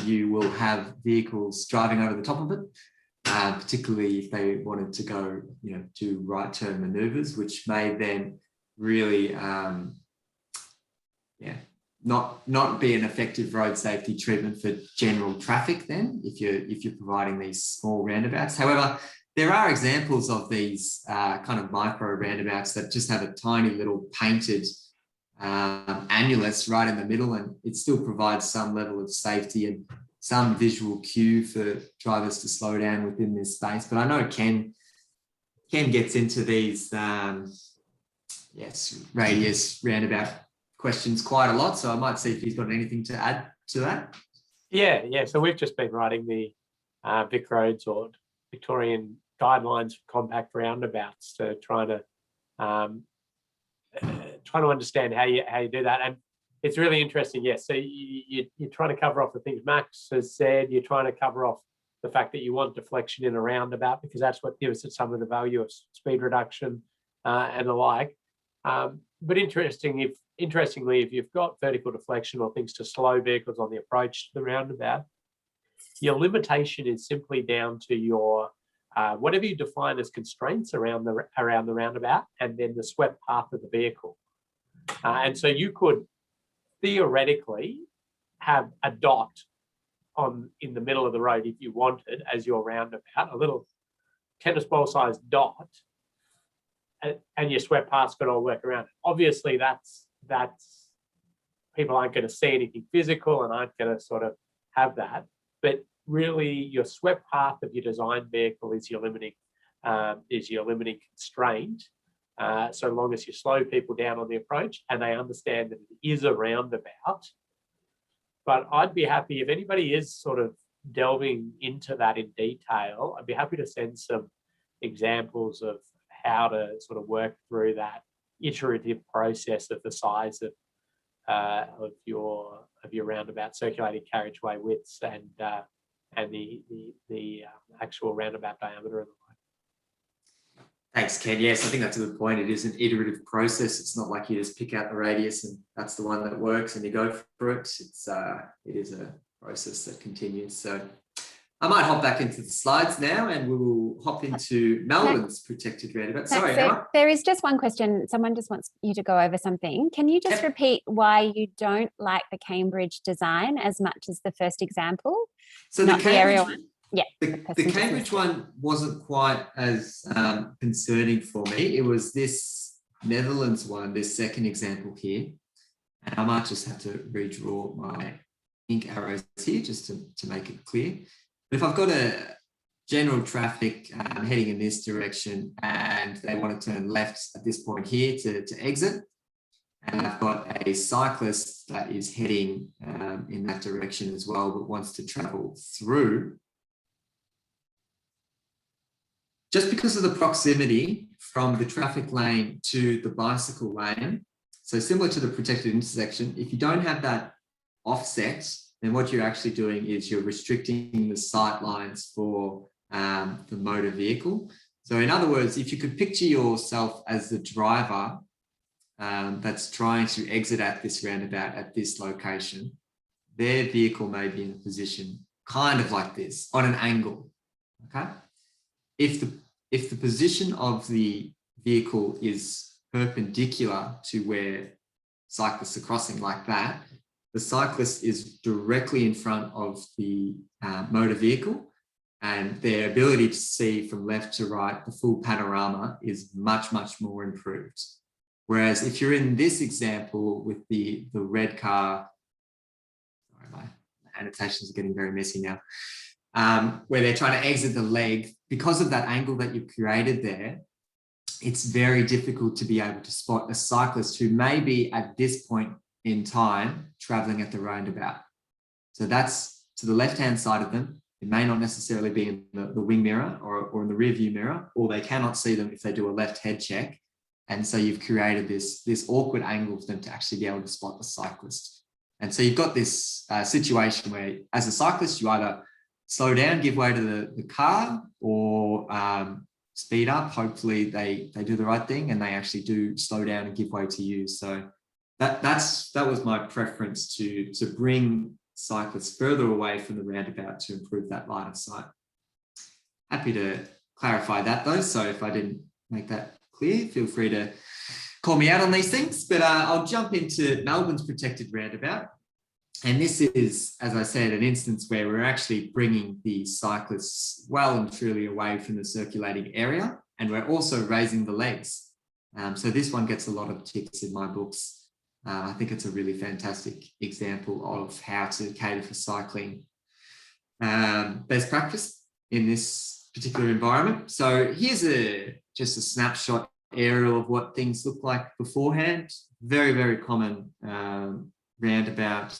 you will have vehicles driving over the top of it, particularly if they wanted to go, do right turn maneuvers, which may then really, not be an effective road safety treatment for general traffic. Then, if you're providing these small roundabouts, however, there are examples of these kind of micro roundabouts that just have a tiny little painted annulus right in the middle, and it still provides some level of safety and some visual cue for drivers to slow down within this space. But I know Ken gets into these radius roundabout questions quite a lot, so I might see if he's got anything to add to that. Yeah. So we've just been writing the Vic Roads or Victorian guidelines for compact roundabouts to try to understand how you do that. And it's really interesting. Yes, so you're trying to cover off the things Max has said. You're trying to cover off the fact that you want deflection in a roundabout because that's what gives it some of the value of speed reduction and the like. But interestingly, if you've got vertical deflection or things to slow vehicles on the approach to the roundabout, your limitation is simply down to your whatever you define as constraints around the roundabout, and then the swept path of the vehicle. And so you could theoretically have a dot in the middle of the road if you wanted as your roundabout, a little tennis ball sized dot, and your swept path's got to work around it. Obviously, that's people aren't going to see anything physical and aren't going to sort of have that. But really, your swept path of your design vehicle is your limiting constraint. So long as you slow people down on the approach and they understand that it is a roundabout. But I'd be happy if anybody is sort of delving into that in detail, I'd be happy to send some examples of how to sort of work through that iterative process of the size of your roundabout circulating carriageway widths and the actual roundabout diameter of the line. Thanks, Ken. Yes, I think that's a good point. It is an iterative process. It's not like you just pick out the radius and that's the one that works and you go for it. It is a process that continues. So I might hop back into the slides now and we will hop into Melbourne's protected roundabout. Sorry, Emma. There is just one question. Someone just wants you to go over something. Can you just repeat why you don't like the Cambridge design as much as the first example? So the Cambridge one? Yeah. The Cambridge one wasn't quite as concerning for me. It was this Netherlands one, this second example here. And I might just have to redraw my ink arrows here just to make it clear. But if I've got a general traffic heading in this direction and they want to turn left at this point here to exit, and I've got a cyclist that is heading in that direction as well, but wants to travel through, just because of the proximity from the traffic lane to the bicycle lane, so similar to the protected intersection, if you don't have that offset, then what you're actually doing is you're restricting the sight lines for the motor vehicle. So in other words, if you could picture yourself as the driver that's trying to exit at this roundabout at this location, their vehicle may be in a position kind of like this on an angle, okay? If the position of the vehicle is perpendicular to where cyclists are crossing like that, the cyclist is directly in front of the motor vehicle, and their ability to see from left to right, the full panorama, is much, much more improved. Whereas if you're in this example with the red car, sorry, my annotations are getting very messy now, where they're trying to exit the leg, because of that angle that you've created there, it's very difficult to be able to spot a cyclist who may be at this point in time traveling at the roundabout. So that's to the left-hand side of them. It may not necessarily be in the wing mirror or in the rear view mirror, or they cannot see them if they do a left head check. And so you've created this awkward angle for them to actually be able to spot the cyclist. And so you've got this situation where, as a cyclist, you either slow down, give way to the car, or speed up. Hopefully they do the right thing and they actually do slow down and give way to you. So that was my preference, to bring cyclists further away from the roundabout to improve that line of sight. Happy to clarify that though. So if I didn't make that clear, feel free to call me out on these things, but I'll jump into Melbourne's protected roundabout. And this is, as I said, an instance where we're actually bringing the cyclists well and truly away from the circulating area, and we're also raising the legs. So this one gets a lot of ticks in my books. I think it's a really fantastic example of how to cater for cycling best practice in this particular environment. So here's just a snapshot aerial of what things look like beforehand. Very, very common roundabout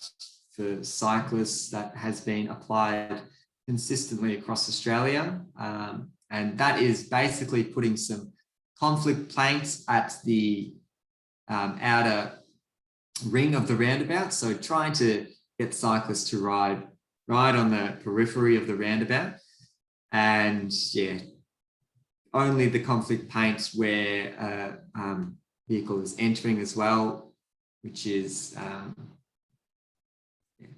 for cyclists that has been applied consistently across Australia. And that is basically putting some conflict planks at the outer ring of the roundabout. So trying to get cyclists to ride on the periphery of the roundabout. And yeah, only the conflict paint where vehicle is entering as well, which is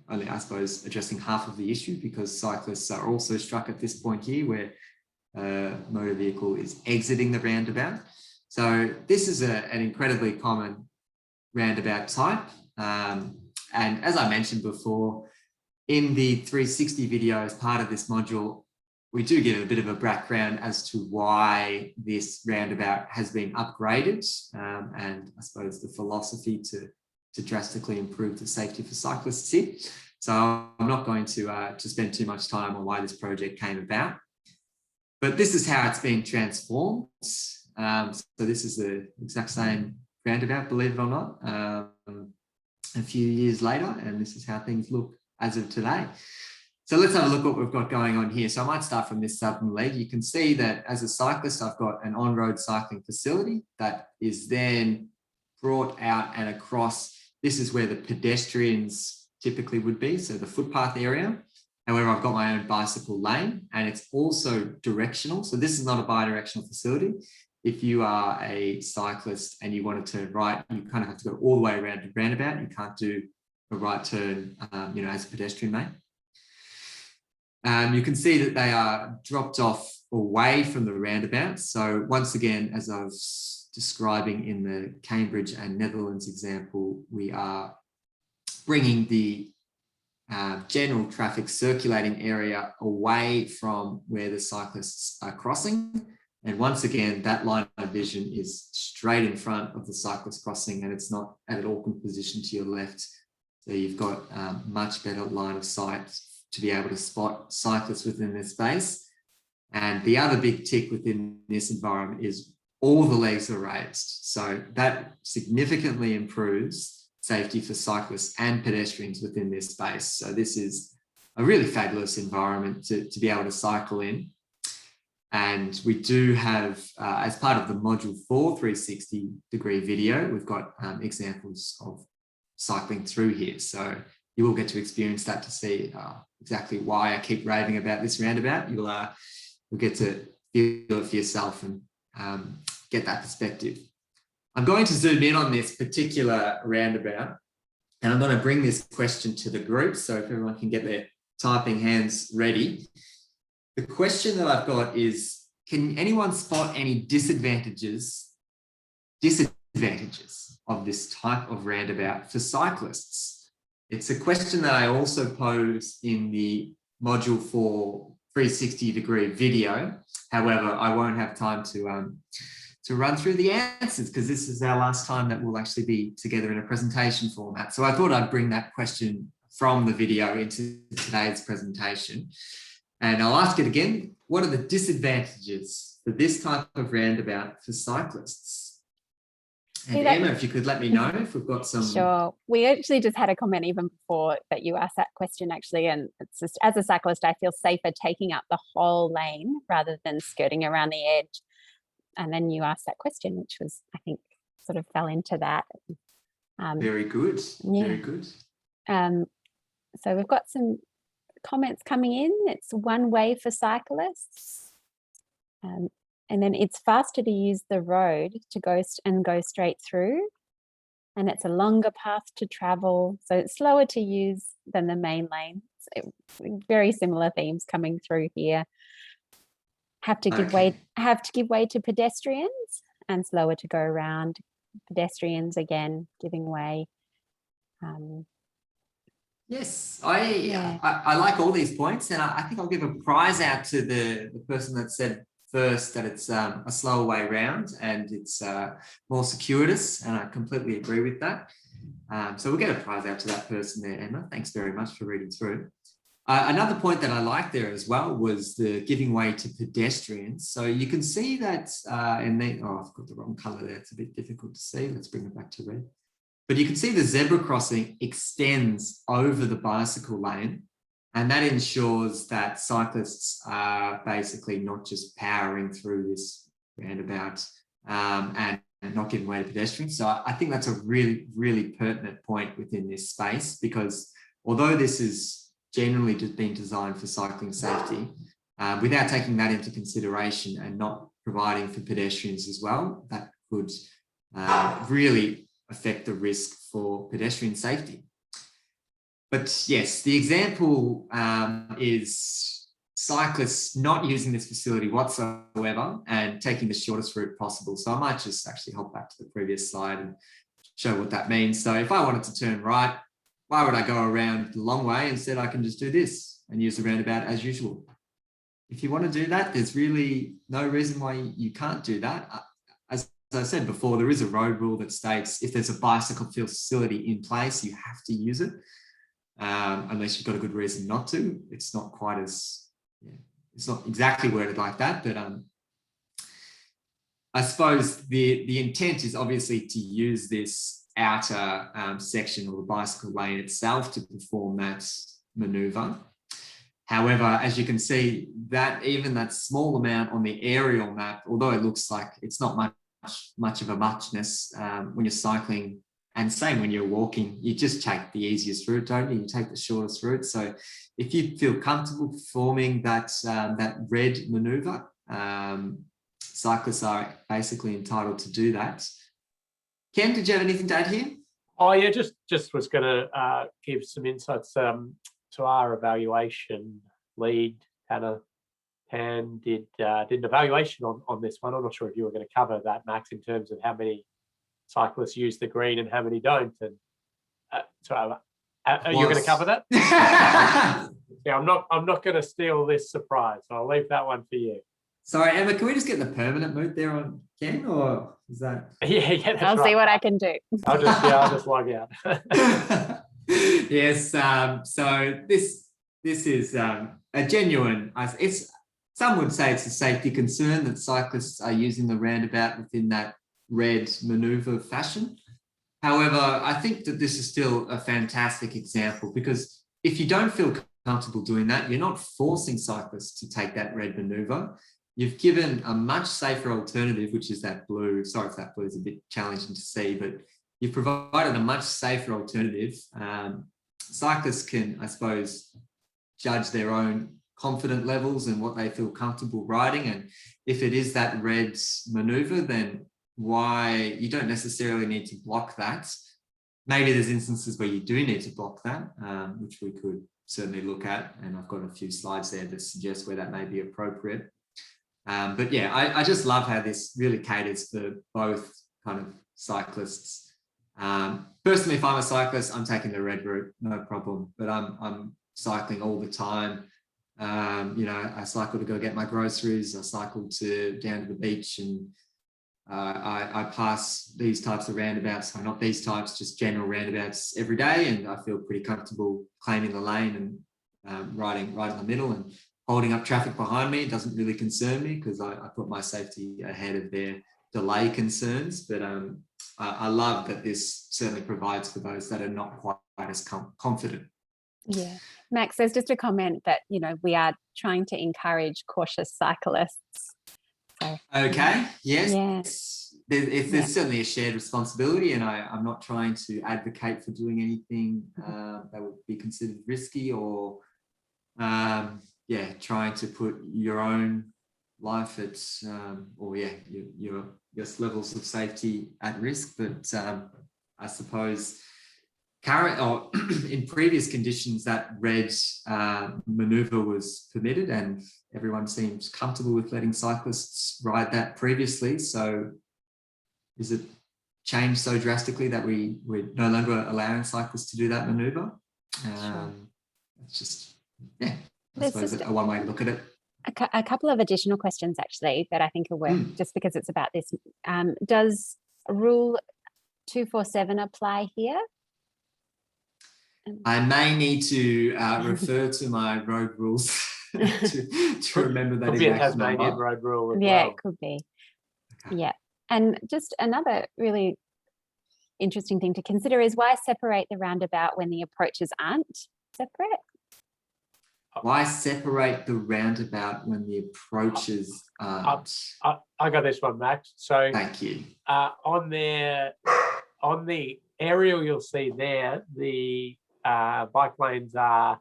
only, I suppose, addressing half of the issue, because cyclists are also struck at this point here where motor vehicle is exiting the roundabout. So this is an incredibly common roundabout type. And as I mentioned before, in the 360 video as part of this module, we do give a bit of a background as to why this roundabout has been upgraded, and I suppose the philosophy to drastically improve the safety for cyclists here. So I'm not going to spend too much time on why this project came about, but this is how it's been transformed. So this is the exact same roundabout, believe it or not, a few years later, and this is how things look as of today. So let's have a look what we've got going on here. So I might start from this southern leg. You can see that as a cyclist, I've got an on-road cycling facility that is then brought out and across. This is where the pedestrians typically would be, so the footpath area. However, I've got my own bicycle lane, and it's also directional. So this is not a bi-directional facility. If you are a cyclist and you want to turn right, you kind of have to go all the way around the roundabout. You can't do a right turn, as a pedestrian may. You can see that they are dropped off away from the roundabout. So once again, as I was describing in the Cambridge and Netherlands example, we are bringing the general traffic circulating area away from where the cyclists are crossing. And once again, that line of vision is straight in front of the cyclist crossing, and it's not at an awkward position to your left. So you've got much better line of sight to be able to spot cyclists within this space. And the other big tick within this environment is all the legs are raised. So that significantly improves safety for cyclists and pedestrians within this space. So this is a really fabulous environment to be able to cycle in. And we do have, as part of the module 4 360-degree video, we've got examples of cycling through here. So you will get to experience that to see exactly why I keep raving about this roundabout. You'll get to feel it for yourself and get that perspective. I'm going to zoom in on this particular roundabout, and I'm going to bring this question to the group. So if everyone can get their typing hands ready. The question that I've got is, can anyone spot any disadvantages of this type of roundabout for cyclists? It's a question that I also posed in the module 4 360-degree video. However, I won't have time to run through the answers because this is our last time that we'll actually be together in a presentation format. So I thought I'd bring that question from the video into today's presentation. And I'll ask it again. What are the disadvantages for this type of roundabout for cyclists? And Emma, if you could let me know if we've got some. Sure. We actually just had a comment even before that you asked that question, actually. And it's just, as a cyclist, I feel safer taking up the whole lane rather than skirting around the edge. And then you asked that question, which was, I think, sort of fell into that. Very good. Yeah. Very good. So we've got some comments coming in. It's one way for cyclists. And then it's faster to use the road to go straight through. And it's a longer path to travel. So it's slower to use than the main lane. So very similar themes coming through here. Have to give way to pedestrians, and slower to go around. Pedestrians again giving way. Yes, I like all these points, and I think I'll give a prize out to the person that said first that it's a slower way round and it's more circuitous, and I completely agree with that. So we'll get a prize out to that person there, Emma. Thanks very much for reading through. Another point that I liked there as well was the giving way to pedestrians. So you can see that I've got the wrong color there. It's a bit difficult to see. Let's bring it back to red. But you can see the zebra crossing extends over the bicycle lane, and that ensures that cyclists are basically not just powering through this roundabout and not giving way to pedestrians. So I think that's a really, really pertinent point within this space, because although this is generally just been designed for cycling safety, without taking that into consideration and not providing for pedestrians as well, that could really affect the risk for pedestrian safety. But yes, the example is cyclists not using this facility whatsoever and taking the shortest route possible. So I might just actually hop back to the previous slide and show what that means. So if I wanted to turn right, why would I go around the long way? Instead, I can just do this and use the roundabout as usual. If you want to do that, there's really no reason why you can't do that. As I said before, there is a road rule that states if there's a bicycle facility in place, you have to use it, unless you've got a good reason not to. It's not quite as, it's not exactly worded like that, but I suppose the intent is obviously to use this outer section or the bicycle lane itself to perform that maneuver. However, as you can see, that even that small amount on the aerial map, although it looks like it's not much of a muchness when you're cycling, and same when you're walking, you just take the easiest route, don't you? You take the shortest route. So if you feel comfortable performing that red maneuver, cyclists are basically entitled to do that. Ken, did you have anything to add here? Oh yeah, just was going to give some insights to our evaluation lead. Hannah Tan did an evaluation on this one. I'm not sure if you were going to cover that, Max, in terms of how many cyclists use the green and how many don't. And so, are you going to cover that? Yeah, I'm not going to steal this surprise. So I'll leave that one for you. Sorry, Emma, can we just get the permanent mode there on Ken, or is that? Yeah, that's I'll right. see what I can do. I'll just log out. Yes. So this is a genuine. Some would say it's a safety concern that cyclists are using the roundabout within that red maneuver fashion. However, I think that this is still a fantastic example, because if you don't feel comfortable doing that, you're not forcing cyclists to take that red maneuver. You've given a much safer alternative, which is that blue. Sorry if that blue is a bit challenging to see, but you've provided a much safer alternative. Cyclists can, I suppose, judge their own confident levels and what they feel comfortable riding. And if it is that red maneuver, then why you don't necessarily need to block that. Maybe there's instances where you do need to block that, which we could certainly look at. And I've got a few slides there that suggest where that may be appropriate. But yeah, I just love how this really caters for both kind of cyclists. Personally, if I'm a cyclist, I'm taking the red route, no problem. But I'm cycling all the time. I cycle to go get my groceries. I cycle down to the beach, and I pass these types of roundabouts. Not these types, just general roundabouts every day, and I feel pretty comfortable claiming the lane and riding right in the middle and holding up traffic behind me. It doesn't really concern me because I put my safety ahead of their delay concerns. But I love that this certainly provides for those that are not quite as confident. Yeah. Max, there's just a comment that, we are trying to encourage cautious cyclists. So, okay. Yes. Yeah. There's certainly a shared responsibility, and I'm not trying to advocate for doing anything that would be considered risky or trying to put your own life at your levels of safety at risk. But I suppose current or in previous conditions, that red maneuver was permitted, and everyone seems comfortable with letting cyclists ride that previously. So is it changed so drastically that we're no longer allowing cyclists to do that maneuver? It's just, I suppose a one way to look at it. A couple of additional questions actually that I think are worth, just because it's about this. Does Rule 247 apply here? I may need to refer to my road rules to remember that could be a exact Tasmanian number. road rule as Yeah, well. it could be. Okay. Yeah. And just another really interesting thing to consider is why separate the roundabout when the approaches aren't separate? Why separate the roundabout when the approaches aren't? I got this one, Max. So Thank you. on the aerial, you'll see there the bike lanes are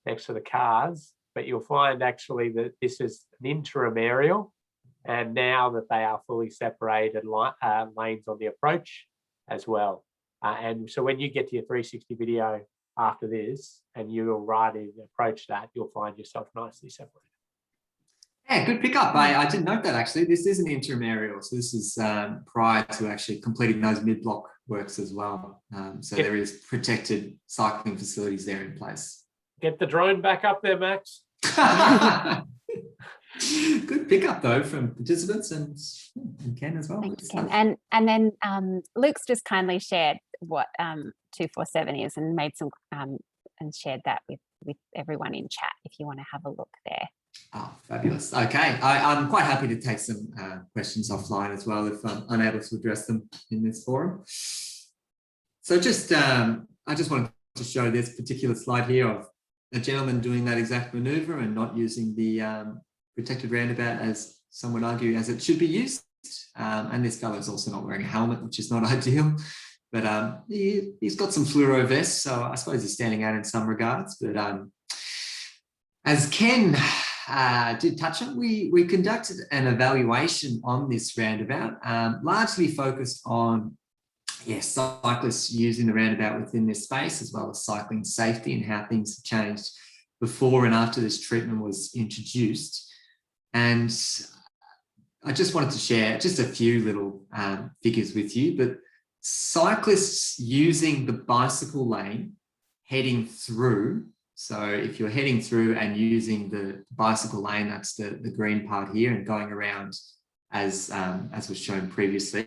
next to the cars. but you'll find actually that this is an interim aerial. And now that they are fully separated lanes on the approach as well. And so when you get to your 360 video after this and you're riding approach that, you'll find yourself nicely separated. Yeah, good pickup. I didn't note that actually. This is an interim aerial. So this is prior to actually completing those mid-block works as well. So there is protected cycling facilities there in place. Get the drone back up there, Max. Good pickup though from participants and Ken as well. Thanks, Ken. And then Luke's just kindly shared what 247 is and made some and shared that with everyone in chat if you want to have a look there. Oh, fabulous. Okay, I'm quite happy to take some questions offline as well if I'm unable to address them in this forum. So just, I just wanted to show this particular slide here of a gentleman doing that exact maneuver and not using the protected roundabout as some would argue as it should be used. And this fellow is also not wearing a helmet, which is not ideal. But he's got some fluoro vests, so I suppose he's standing out in some regards. But as Ken did touch on, we conducted an evaluation on this roundabout, largely focused on cyclists using the roundabout within this space, as well as cycling safety and how things have changed before and after this treatment was introduced. And I just wanted to share just a few little figures with you, but cyclists using the bicycle lane heading through. So if you're heading through and using the bicycle lane, that's the green part here, and going around as was shown previously,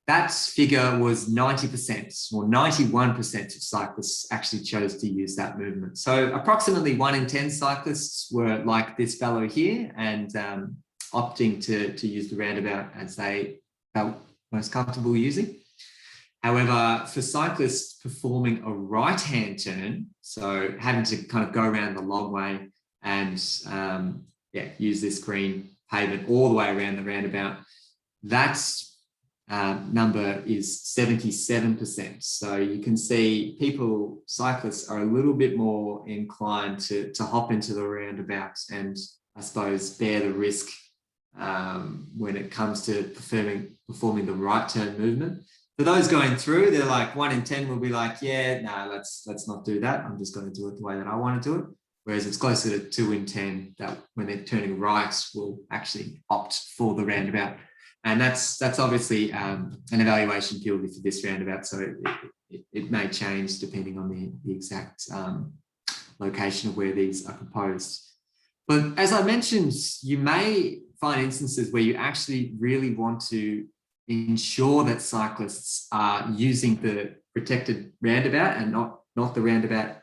that figure was 90% or 91% of cyclists actually chose to use that movement. So approximately 1 in 10 cyclists were like this fellow here and opting to use the roundabout as they felt most comfortable using. However, for cyclists performing a right-hand turn, so having to kind of go around the long way and use this green pavement all the way around the roundabout, that's number is 77%. So you can see cyclists are a little bit more inclined to hop into the roundabout and I suppose bear the risk when it comes to performing the right turn movement. For those going through, they're like 1 in 10 will be like, let's not do that. I'm just going to do it the way that I want to do it. Whereas it's closer to 2 in 10 that when they're turning right will actually opt for the roundabout. And that's obviously an evaluation purely for this roundabout. So it may change depending on the exact location of where these are proposed. But as I mentioned, you may find instances where you actually really want to ensure that cyclists are using the protected roundabout and not the roundabout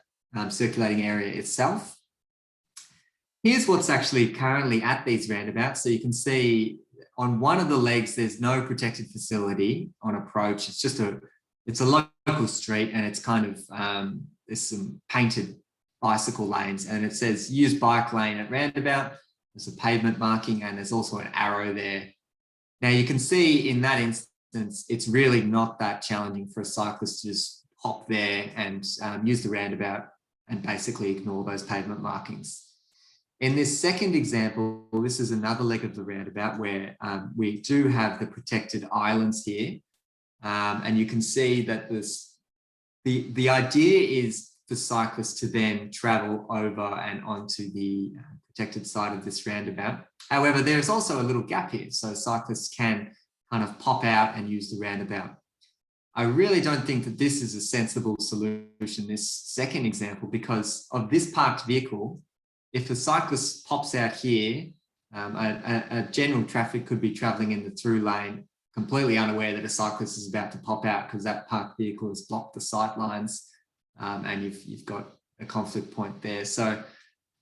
circulating area itself. Here's what's actually currently at these roundabouts. So you can see on one of the legs, there's no protected facility on approach. It's a local street and it's kind of, there's some painted bicycle lanes and it says use bike lane at roundabout. There's a pavement marking and there's also an arrow there. Now you can see in that instance, it's really not that challenging for a cyclist to just hop there and use the roundabout and basically ignore those pavement markings. In this second example, this is another leg of the roundabout where we do have the protected islands here. And you can see that the idea is for cyclists to then travel over and onto the protected side of this roundabout. However, there's also a little gap here, so cyclists can kind of pop out and use the roundabout. I really don't think that this is a sensible solution, this second example, because of this parked vehicle. If a cyclist pops out here, a general traffic could be travelling in the through lane, completely unaware that a cyclist is about to pop out because that parked vehicle has blocked the sight lines, and you've got a conflict point there. So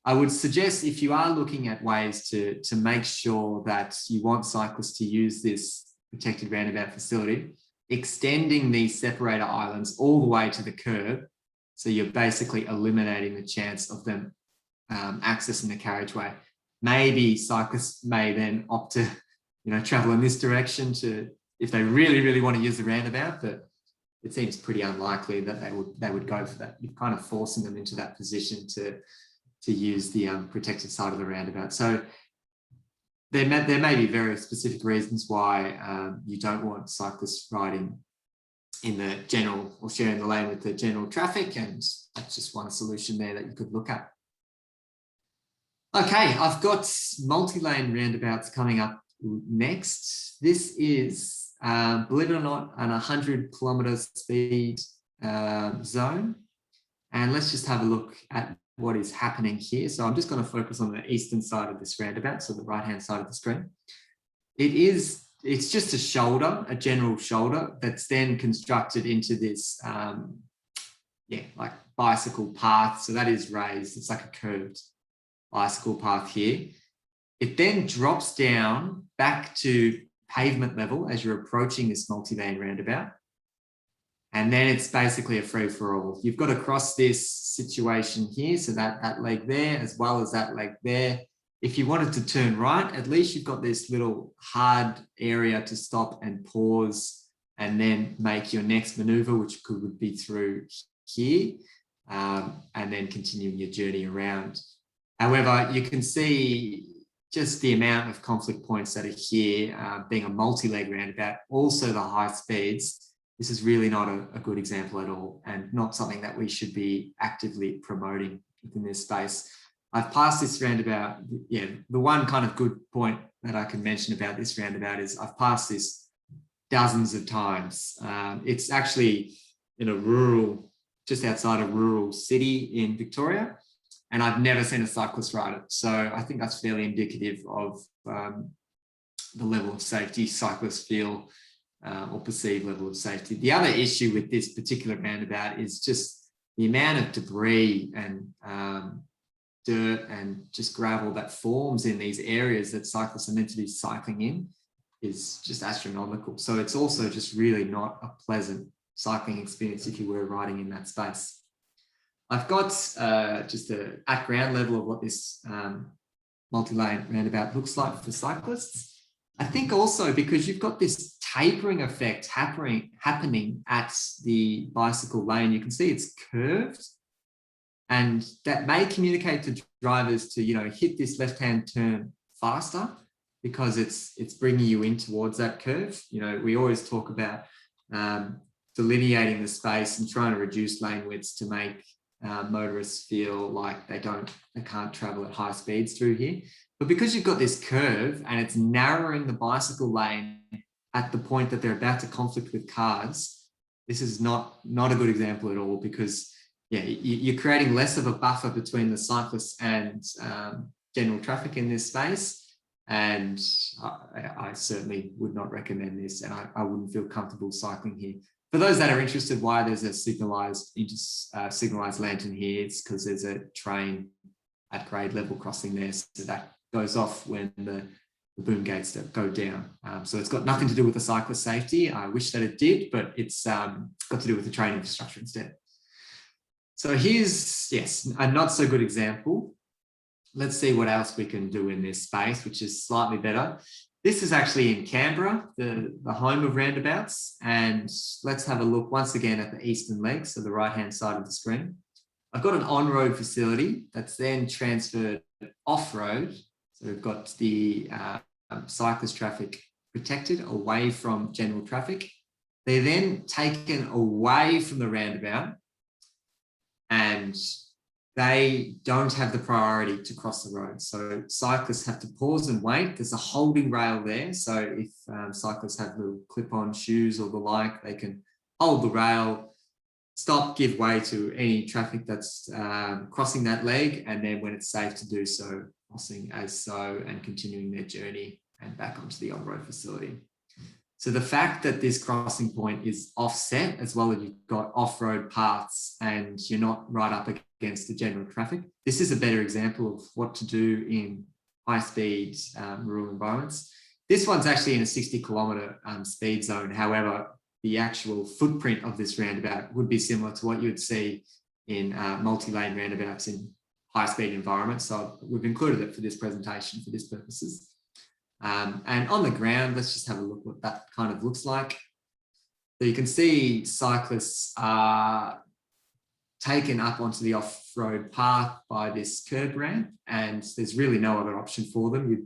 I would suggest if you are looking at ways to make sure that you want cyclists to use this protected roundabout facility, extending these separator islands all the way to the curb. So you're basically eliminating the chance of them accessing the carriageway. Maybe cyclists may then opt to, travel in this direction if they really, really want to use the roundabout, but it seems pretty unlikely that they would go for that. You're kind of forcing them into that position to to use the protected side of the roundabout. So there may be very specific reasons why you don't want cyclists riding in the general or sharing the lane with the general traffic, and that's just one solution there that you could look at. Okay, I've got multi-lane roundabouts coming up next. This is, believe it or not, an 100-kilometre speed zone. And let's just have a look at what is happening here. So I'm just going to focus on the eastern side of this roundabout, so the right-hand side of the screen. It's just a shoulder, a general shoulder that's then constructed into this, like bicycle path. So that is raised. It's like a curved bicycle path here. It then drops down back to pavement level as you're approaching this multi-lane roundabout. And then it's basically a free-for-all. You've got to cross this situation here, so that leg there, as well as that leg there. If you wanted to turn right, at least you've got this little hard area to stop and pause and then make your next maneuver, which would be through here, and then continuing your journey around. However, you can see just the amount of conflict points that are here, being a multi-leg roundabout, also the high speeds. This is really not a good example at all, and not something that we should be actively promoting within this space. I've passed this roundabout. Yeah, the one kind of good point that I can mention about this roundabout is I've passed this dozens of times. It's actually in a rural, just outside a rural city in Victoria, and I've never seen a cyclist ride it. So I think that's fairly indicative of the level of safety cyclists feel, or perceived level of safety. The other issue with this particular roundabout is just the amount of debris and dirt and just gravel that forms in these areas that cyclists are meant to be cycling in is just astronomical. So it's also just really not a pleasant cycling experience if you were riding in that space. I've got just at ground level of what this multi-lane roundabout looks like for cyclists. I think also because you've got this tapering effect happening at the bicycle lane, you can see it's curved, and that may communicate to drivers to, hit this left-hand turn faster because it's bringing you in towards that curve. We always talk about delineating the space and trying to reduce lane widths to make motorists feel like they can't travel at high speeds through here. But because you've got this curve and it's narrowing the bicycle lane at the point that they're about to conflict with cars, this is not a good example at all, because you're creating less of a buffer between the cyclists and general traffic in this space. And I certainly would not recommend this, and I wouldn't feel comfortable cycling here. For those that are interested why there's a signalised lantern here, it's because there's a train at grade level crossing there, so that goes off when the boom gates go down. So it's got nothing to do with the cyclist safety. I wish that it did, but it's got to do with the train infrastructure instead. So here's, a not so good example. Let's see what else we can do in this space, which is slightly better. This is actually in Canberra, the home of roundabouts. And let's have a look once again at the eastern leg, so the right-hand side of the screen. I've got an on-road facility that's then transferred off-road. So we've got the cyclist traffic protected away from general traffic. They're then taken away from the roundabout, and they don't have the priority to cross the road. So cyclists have to pause and wait. There's a holding rail there. So if cyclists have little clip-on shoes or the like, they can hold the rail, stop, give way to any traffic that's crossing that leg, and then when it's safe to do so, crossing as so and continuing their journey and back onto the on-road facility. So the fact that this crossing point is offset, as well as you've got off-road paths and you're not right up against the general traffic, this is a better example of what to do in high-speed rural environments. This one's actually in a 60-kilometre speed zone. However, the actual footprint of this roundabout would be similar to what you would see in multi-lane roundabouts in high-speed environments. So we've included it for this presentation for these purposes. And on the ground, let's just have a look what that kind of looks like. So you can see cyclists are taken up onto the off-road path by this curb ramp, and there's really no other option for them.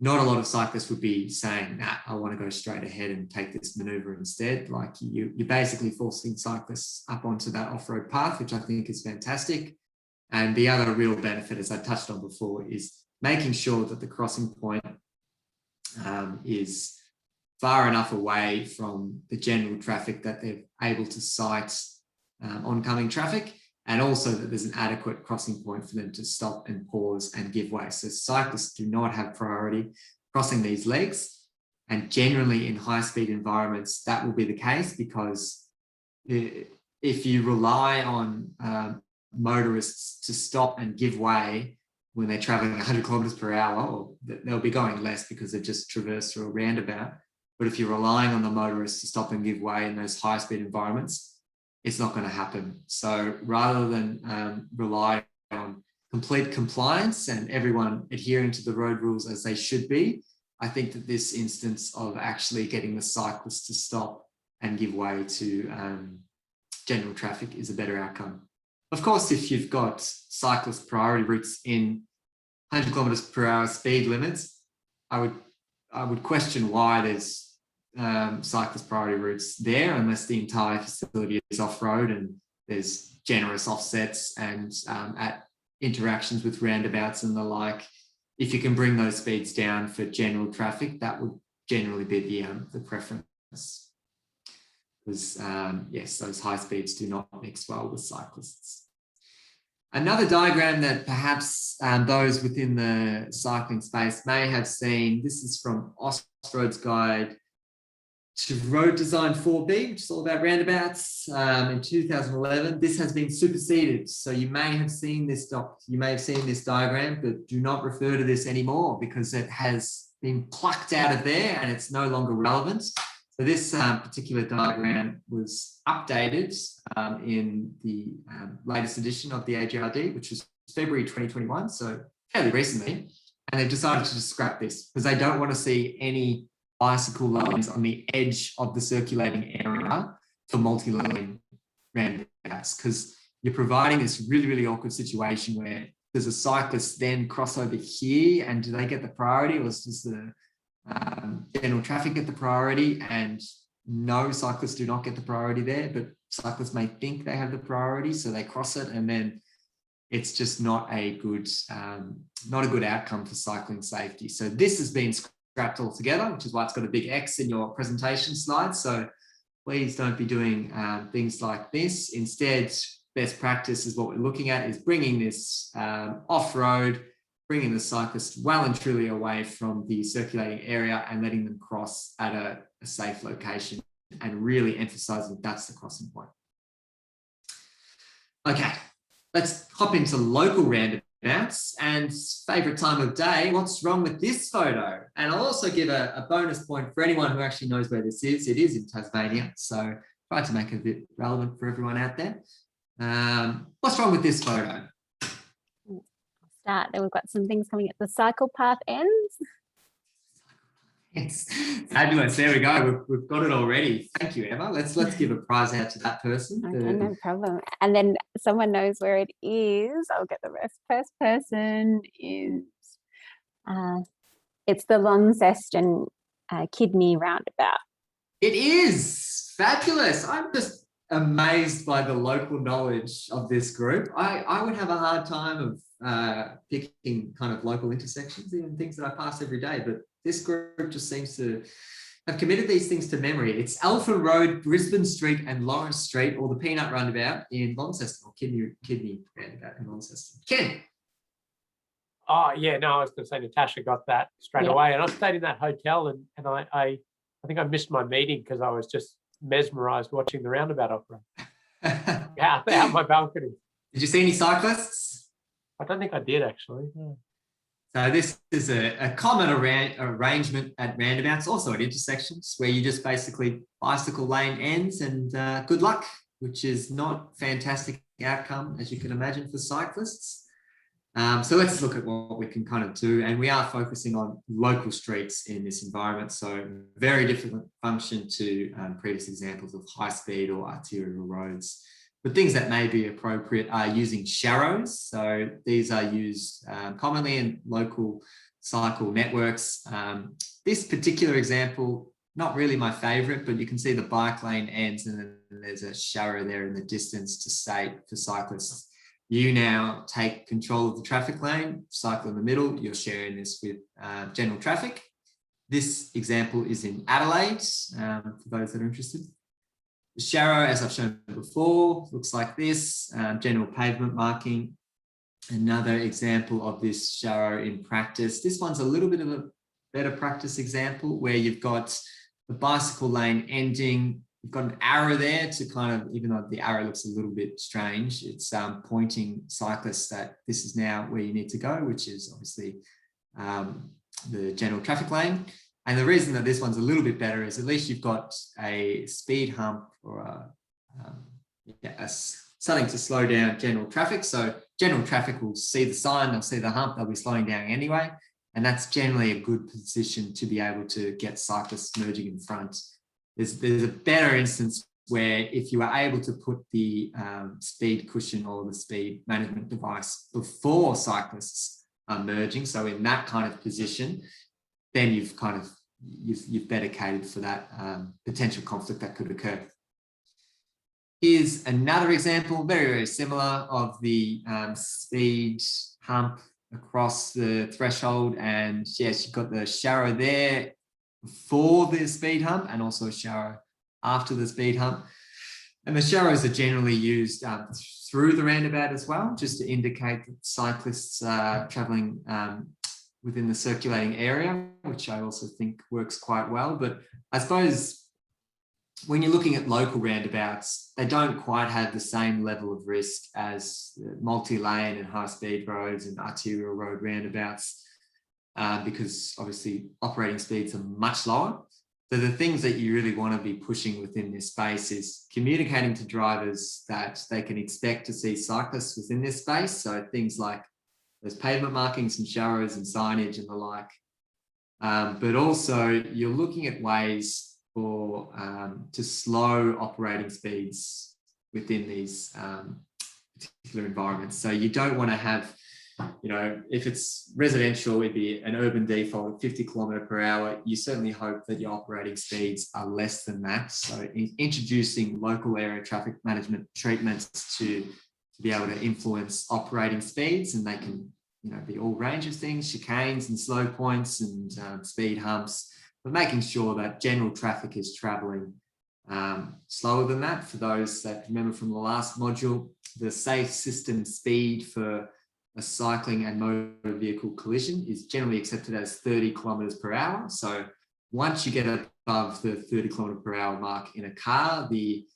Not a lot of cyclists would be saying, nah, I want to go straight ahead and take this maneuver instead. Like you're basically forcing cyclists up onto that off-road path, which I think is fantastic. And the other real benefit, as I touched on before, is making sure that the crossing point is far enough away from the general traffic that they're able to sight oncoming traffic, and also that there's an adequate crossing point for them to stop and pause and give way. So cyclists do not have priority crossing these legs. And generally in high-speed environments, that will be the case, because if you rely on motorists to stop and give way when they're traveling 100 kilometers per hour, or they'll be going less because they've just traversed through a roundabout. But if you're relying on the motorists to stop and give way in those high-speed environments, it's not going to happen. So rather than rely on complete compliance and everyone adhering to the road rules as they should be, I think that this instance of actually getting the cyclists to stop and give way to general traffic is a better outcome. Of course, if you've got cyclist priority routes in 100 kilometers per hour speed limits, I would question why there's cyclist priority routes there, unless the entire facility is off-road and there's generous offsets and at interactions with roundabouts and the like. If you can bring those speeds down for general traffic, that would generally be the preference. Because yes, those high speeds do not mix well with cyclists. Another diagram that perhaps those within the cycling space may have seen, this is from Ostroad's Guide to Road Design 4B, which is all about roundabouts, in 2011. This has been superseded. So you may have seen this diagram, but do not refer to this anymore because it has been plucked out of there and it's no longer relevant. So this particular diagram was updated in the latest edition of the AGRD, which was February 2021, so fairly recently. And they've decided to just scrap this because they don't want to see any bicycle lanes on the edge of the circulating area for multi-lane roundabouts, because you're providing this really, really awkward situation where does a cyclist then cross over here and do they get the priority, or does the general traffic get the priority? And no, cyclists do not get the priority there, but cyclists may think they have the priority, so they cross it, and then it's just not a good outcome for cycling safety. So this has been scrapped altogether, which is why it's got a big X in your presentation slide. So please don't be doing things like this. Instead, best practice is what we're looking at is bringing this off-road, bringing the cyclist well and truly away from the circulating area and letting them cross at a safe location, and really emphasizing that's the crossing point. Okay, let's hop into local roundabouts and favorite time of day. What's wrong with this photo? And I'll also give a bonus point for anyone who actually knows where this is. It is in Tasmania, so try to make it a bit relevant for everyone out there. What's wrong with this photo? Start. Then we've got some things coming at the cycle path ends. Yes, fabulous. There we go. We've got it already. Thank you, Emma. Let's give a prize out to that person. Okay, no problem. And then someone knows where it is. I'll get the rest. First person is it's the Launceston Kidney roundabout. It is fabulous. I'm just amazed by the local knowledge of this group. I would have a hard time of picking kind of local intersections, even things that I pass every day, but this group just seems to have committed these things to memory. It's Alpha Road, Brisbane Street and Lawrence Street, or the Peanut Roundabout in Launceston, or Kidney Roundabout in Launceston. Ken? Oh, yeah, no, I was going to say Natasha got that straight away. And I stayed in that hotel and I think I missed my meeting because I was just mesmerised watching the roundabout operate. Yeah, out my balcony. Did you see any cyclists? I don't think I did, actually. No. So this is a common arrangement at roundabouts, also at intersections, where you just basically bicycle lane ends and good luck, which is not fantastic outcome, as you can imagine, for cyclists. So let's look at what we can kind of do. And we are focusing on local streets in this environment. So very different function to previous examples of high speed or arterial roads. But things that may be appropriate are using sharrows. So these are used commonly in local cycle networks. This particular example, not really my favorite, but you can see the bike lane ends and then there's a sharrow there in the distance to state for cyclists. You now take control of the traffic lane, cycle in the middle, you're sharing this with general traffic. This example is in Adelaide, for those that are interested. The sharrow, as I've shown before, looks like this, general pavement marking. Another example of this sharrow in practice. This one's a little bit of a better practice example where you've got the bicycle lane ending. You've got an arrow there to kind of, even though the arrow looks a little bit strange, it's pointing cyclists that this is now where you need to go, which is obviously the general traffic lane. And the reason that this one's a little bit better is at least you've got a speed hump or something to slow down general traffic. So general traffic will see the sign, they'll see the hump, they'll be slowing down anyway. And that's generally a good position to be able to get cyclists merging in front. There's a better instance where if you are able to put the speed cushion or the speed management device before cyclists are merging, so in that kind of position, then you've better catered for that potential conflict that could occur. Here's another example, very, very similar, of the speed hump across the threshold. And yes, you've got the sharrow there before the speed hump and also a sharrow after the speed hump. And the sharrows are generally used through the roundabout as well, just to indicate that cyclists are travelling within the circulating area, which I also think works quite well. But I suppose when you're looking at local roundabouts, they don't quite have the same level of risk as multi-lane and high-speed roads and arterial road roundabouts, because obviously operating speeds are much lower. So the things that you really want to be pushing within this space is communicating to drivers that they can expect to see cyclists within this space. So things like those pavement markings and sharrows and signage and the like. But also you're looking at ways for to slow operating speeds within these particular environments. So you don't want to have, if it's residential, it'd be an urban default of 50 km/h. You certainly hope that your operating speeds are less than that. So introducing local area traffic management treatments to be able to influence operating speeds, and they can be all range of things, chicanes and slow points and speed humps, but making sure that general traffic is travelling slower than that. For those that remember from the last module, the safe system speed for a cycling and motor vehicle collision is generally accepted as 30 km/h. So once you get above the 30 km/h mark in a car, the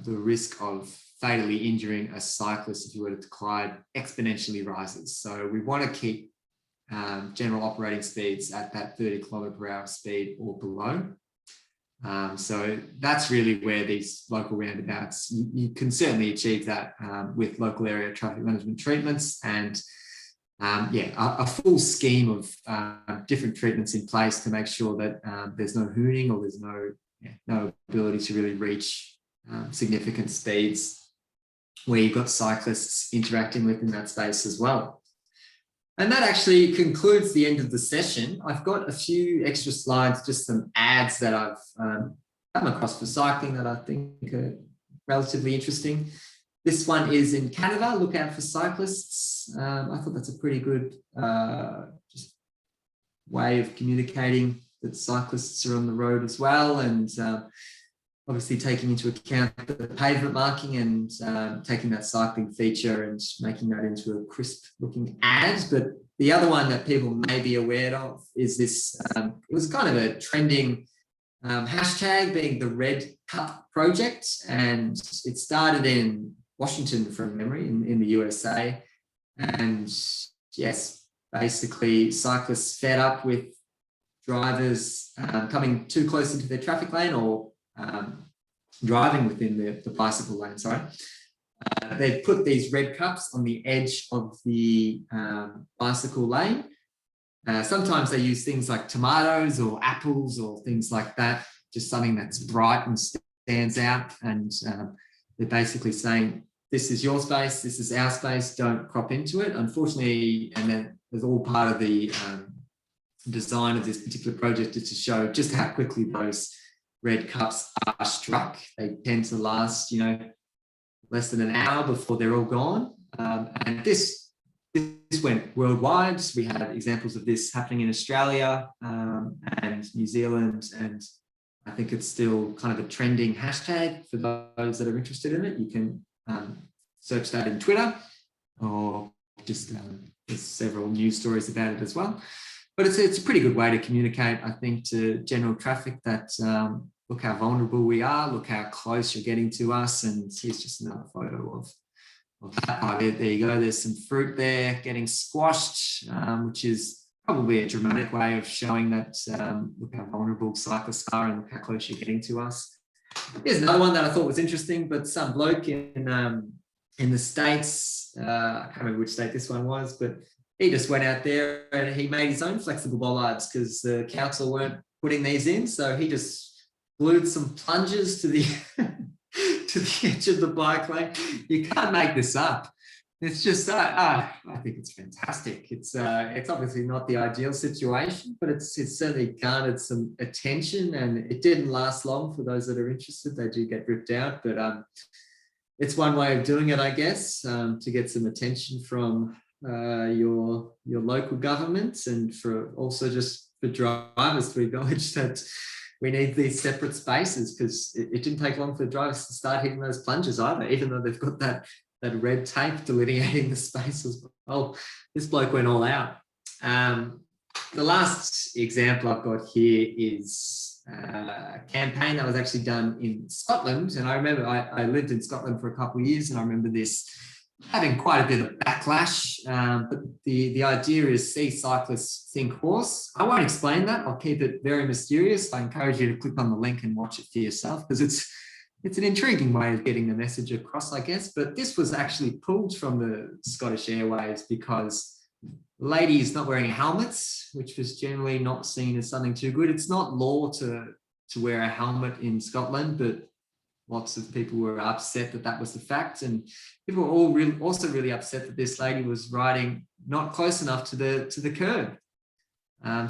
risk of fatally injuring a cyclist if you were to collide exponentially rises. So we want to keep general operating speeds at that 30 km/h speed or below. So that's really where these local roundabouts, you can certainly achieve that with local area traffic management treatments and a full scheme of different treatments in place to make sure that there's no hooning or there's no ability to really reach significant speeds where you've got cyclists interacting within that space as well. And that actually concludes the end of the session. I've got a few extra slides, just some ads that I've come across for cycling that I think are relatively interesting. This one is in Canada, look out for cyclists. I thought that's a pretty good just way of communicating that cyclists are on the road as well, and obviously taking into account the pavement marking and taking that cycling feature and making that into a crisp looking ad. But the other one that people may be aware of is this, it was kind of a trending hashtag, being the Red Cup Project. And it started in Washington from memory in the USA. And yes, basically cyclists fed up with drivers coming too close into their traffic lane or driving within the bicycle lane, sorry. They've put these red cups on the edge of the bicycle lane. Sometimes they use things like tomatoes or apples or things like that, just something that's bright and stands out. And they're basically saying, this is your space, this is our space, don't crop into it. Unfortunately, and then there's all part of the design of this particular project is to show just how quickly those red cups are struck. They tend to last, less than an hour before they're all gone. And this went worldwide. We had examples of this happening in Australia and New Zealand, and I think it's still kind of a trending hashtag for those that are interested in it. You can search that in Twitter, or just there's several news stories about it as well. But it's a pretty good way to communicate, I think, to general traffic that look how vulnerable we are, look how close you're getting to us. And here's just another photo of that. Oh, there you go. There's some fruit there getting squashed, which is probably a dramatic way of showing that look how vulnerable cyclists are and look how close you're getting to us. Here's another one that I thought was interesting, but some bloke in the States, I can't remember which state this one was, but he just went out there and he made his own flexible bollards because the council weren't putting these in. So he just glued some plungers to the to the edge of the bike lane. You can't make this up. It's just, I think it's fantastic. It's obviously not the ideal situation, but it's certainly garnered some attention, and it didn't last long for those that are interested. They do get ripped out, but it's one way of doing it, I guess, to get some attention from your local governments, and for also just for drivers to acknowledge that we need these separate spaces, because it didn't take long for drivers to start hitting those plungers either, even though they've got that red tape delineating the spaces. Well, this bloke went all out. The last example I've got here is a campaign that was actually done in Scotland. And I remember I lived in Scotland for a couple of years, and I remember this having quite a bit of backlash. But the idea is see cyclists, think horse. I won't explain that. I'll keep it very mysterious. I encourage you to click on the link and watch it for yourself, because it's an intriguing way of getting the message across, I guess. But this was actually pulled from the Scottish Airways because ladies not wearing helmets, which was generally not seen as something too good. It's not law to wear a helmet in Scotland, but lots of people were upset that that was the fact. And people were all also really upset that this lady was riding not close enough to the curb.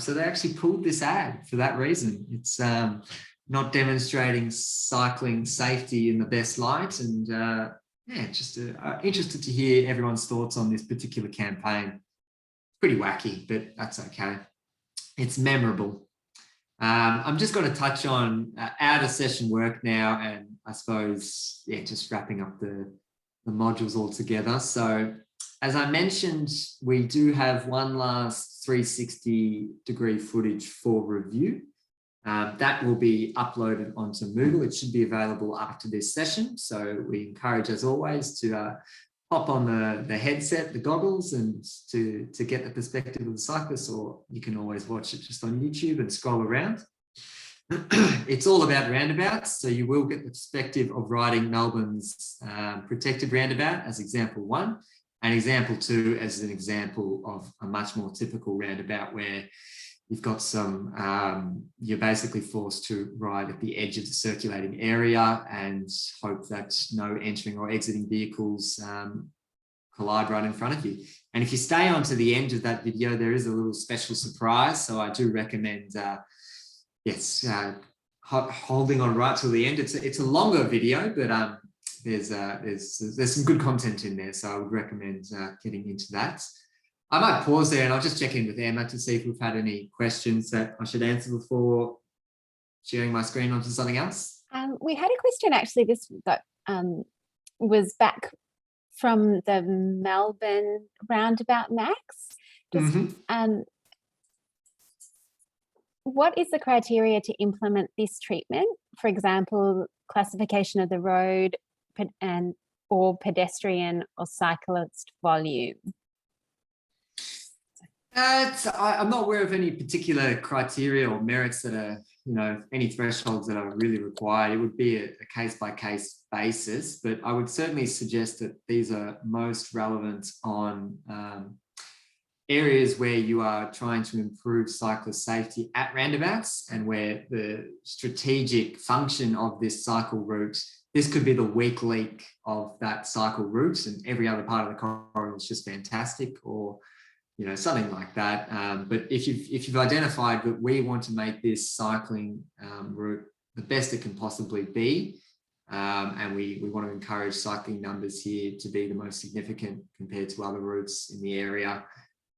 So they actually pulled this ad for that reason. It's not demonstrating cycling safety in the best light. And just interested to hear everyone's thoughts on this particular campaign. Pretty wacky, but that's okay. It's memorable. I'm just going to touch on out of session work now, and I suppose, just wrapping up the modules all together. So as I mentioned, we do have one last 360-degree footage for review. That will be uploaded onto Moodle. It should be available after this session. So we encourage, as always, to pop on the headset, the goggles, and to get the perspective of the cyclist, or you can always watch it just on YouTube and scroll around. It's all about roundabouts, so you will get the perspective of riding Melbourne's protected roundabout as example 1, and example 2 as an example of a much more typical roundabout where you've got some, you're basically forced to ride at the edge of the circulating area and hope that no entering or exiting vehicles collide right in front of you. And if you stay on to the end of that video, there is a little special surprise. So I do recommend, holding on right till the end. It's a longer video, but there's some good content in there. So I would recommend getting into that. I might pause there and I'll just check in with Emma to see if we've had any questions that I should answer before sharing my screen onto something else. We had a question actually this that was back from the Melbourne roundabout, Max. What is the criteria to implement this treatment? For example, classification of the road or pedestrian or cyclist volume? I'm not aware of any particular criteria or merits that are, any thresholds that are really required. It would be a case-by-case basis, but I would certainly suggest that these are most relevant on areas where you are trying to improve cyclist safety at roundabouts, and where the strategic function of this cycle route this could be the weak link of that cycle route, and every other part of the corridor is just fantastic, or something like that. But if you've identified that we want to make this cycling route the best it can possibly be, and we want to encourage cycling numbers here to be the most significant compared to other routes in the area,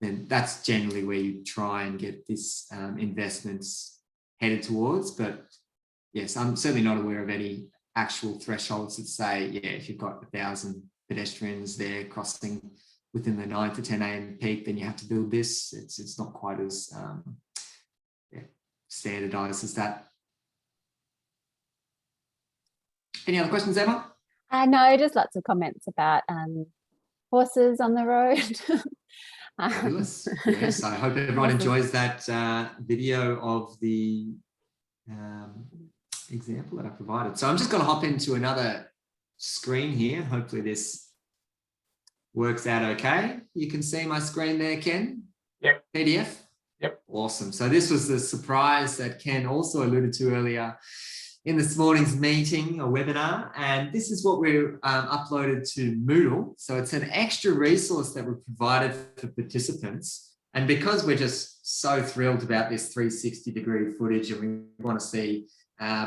then that's generally where you try and get this investments headed towards. But yes, I'm certainly not aware of any actual thresholds that say, yeah, if you've got 1,000 pedestrians there crossing within the 9 to 10 a.m. peak, then you have to build this. It's not quite as standardized as that. Any other questions, Emma? No, just lots of comments about horses on the road. Fabulous. Yes, I hope everyone enjoys that video of the example that I provided. So I'm just going to hop into another screen here. Hopefully this works out okay. You can see my screen there, Ken? Yep. PDF? Yep. Awesome. So this was the surprise that Ken also alluded to earlier in this morning's meeting or webinar. And this is what we uploaded to Moodle. So it's an extra resource that we provided for participants. And because we're just so thrilled about this 360-degree footage, and we want to see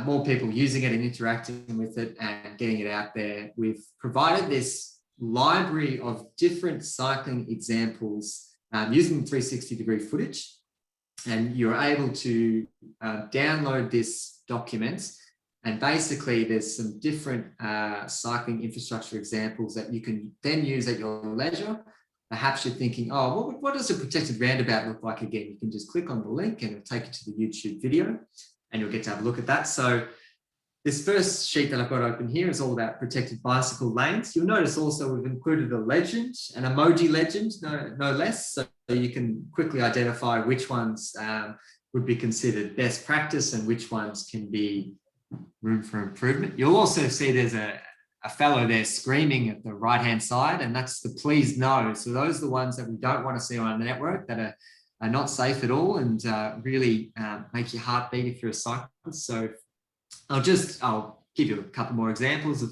more people using it and interacting with it and getting it out there, we've provided this library of different cycling examples using 360-degree footage. And you're able to download this document. And basically, there's some different cycling infrastructure examples that you can then use at your leisure. Perhaps you're thinking, oh, what does a protected roundabout look like again? You can just click on the link and it'll take you to the YouTube video and you'll get to have a look at that. So this first sheet that I've got open here is all about protected bicycle lanes. You'll notice also we've included a legend, an emoji legend, no less, so you can quickly identify which ones would be considered best practice and which ones can be room for improvement. You'll also see there's a fellow there screaming at the right-hand side, and that's the please no. So those are the ones that we don't want to see on the network, that are not safe at all and really make your heart beat if you're a cyclist. So I'll give you a couple more examples of,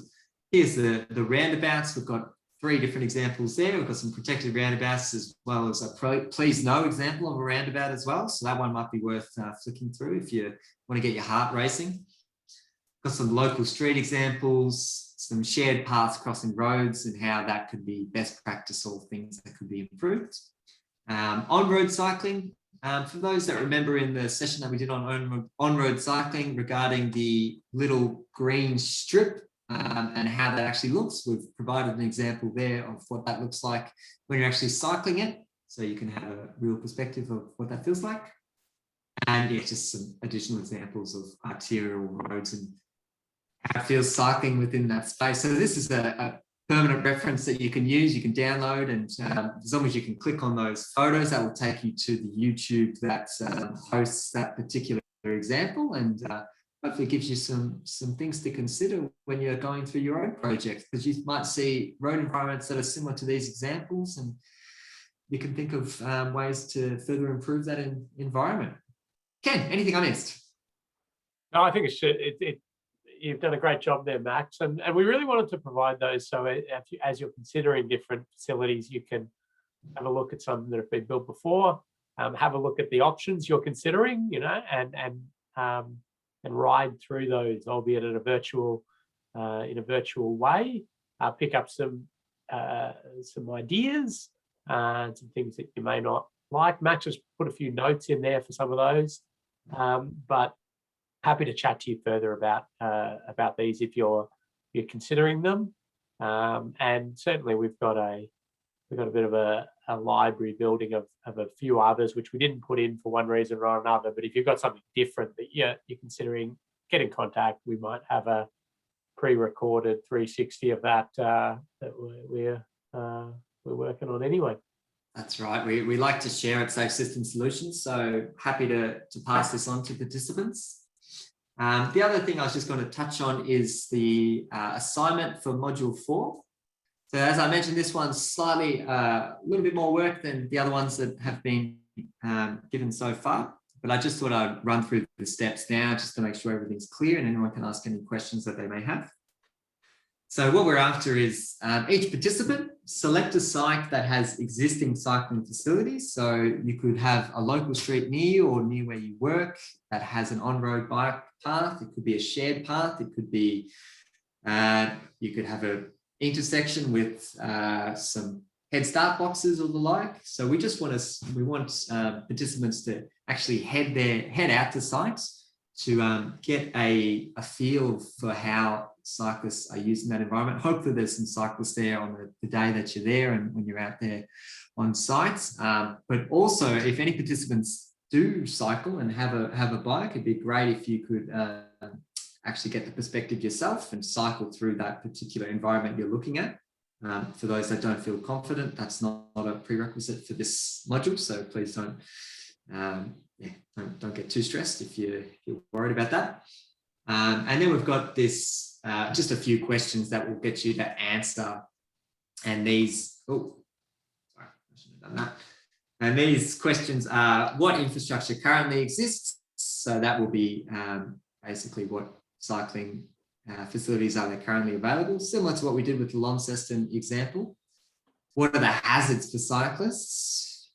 here's the roundabouts. We've got 3 different examples there. We've got some protected roundabouts as well as a please no example of a roundabout as well. So that one might be worth flicking through if you want to get your heart racing. Got some local street examples, some shared paths crossing roads and how that could be best practice, or things that could be improved. On-road cycling. For those that remember in the session that we did on on-road cycling regarding the little green strip and how that actually looks, we've provided an example there of what that looks like when you're actually cycling it, so you can have a real perspective of what that feels like. And yeah, just some additional examples of arterial roads and how it feels cycling within that space. So this is a permanent reference that you can use, you can download, and as long as you can click on those photos, that will take you to the YouTube that hosts that particular example, and hopefully gives you some things to consider when you're going through your own projects, because you might see road environments that are similar to these examples, and you can think of ways to further improve that environment. Ken, anything I missed? No, I think you've done a great job there, Max. And we really wanted to provide those, so as you're considering different facilities, you can have a look at some that have been built before, have a look at the options you're considering, and ride through those, albeit in a virtual way. Pick up some ideas and some things that you may not like. Max has put a few notes in there for some of those, but happy to chat to you further about these if you're considering them. And certainly we've got a bit of a library building of a few others which we didn't put in for one reason or another. But if you've got something different that you're considering, get in contact. We might have a pre-recorded 360 of that that we're working on anyway. That's right. We like to share at Safe System Solutions, so happy to pass this on to participants. The other thing I was just going to touch on is the assignment for Module 4. So as I mentioned, this one's slightly a little bit more work than the other ones that have been given so far, but I just thought I'd run through the steps now just to make sure everything's clear and anyone can ask any questions that they may have. So what we're after is each participant select a site that has existing cycling facilities. So you could have a local street near you or near where you work that has an on-road bike path. It could be a shared path. It could be, you could have an intersection with some head start boxes or the like. So we just want participants to actually head out to sites to get a feel for how cyclists are using that environment. Hopefully there's some cyclists there on the day that you're there and when you're out there on sites. But also if any participants do cycle and have a bike, it'd be great if you could actually get the perspective yourself and cycle through that particular environment you're looking at. For those that don't feel confident, that's not a prerequisite for this module. So please don't get too stressed if you're worried about that. And then we've got this, just a few questions that will get you to answer. And these, sorry, I shouldn't have done that. And these questions are, what infrastructure currently exists? So that will be basically what cycling facilities are there currently available, similar to what we did with the Launceston example. What are the hazards for cyclists?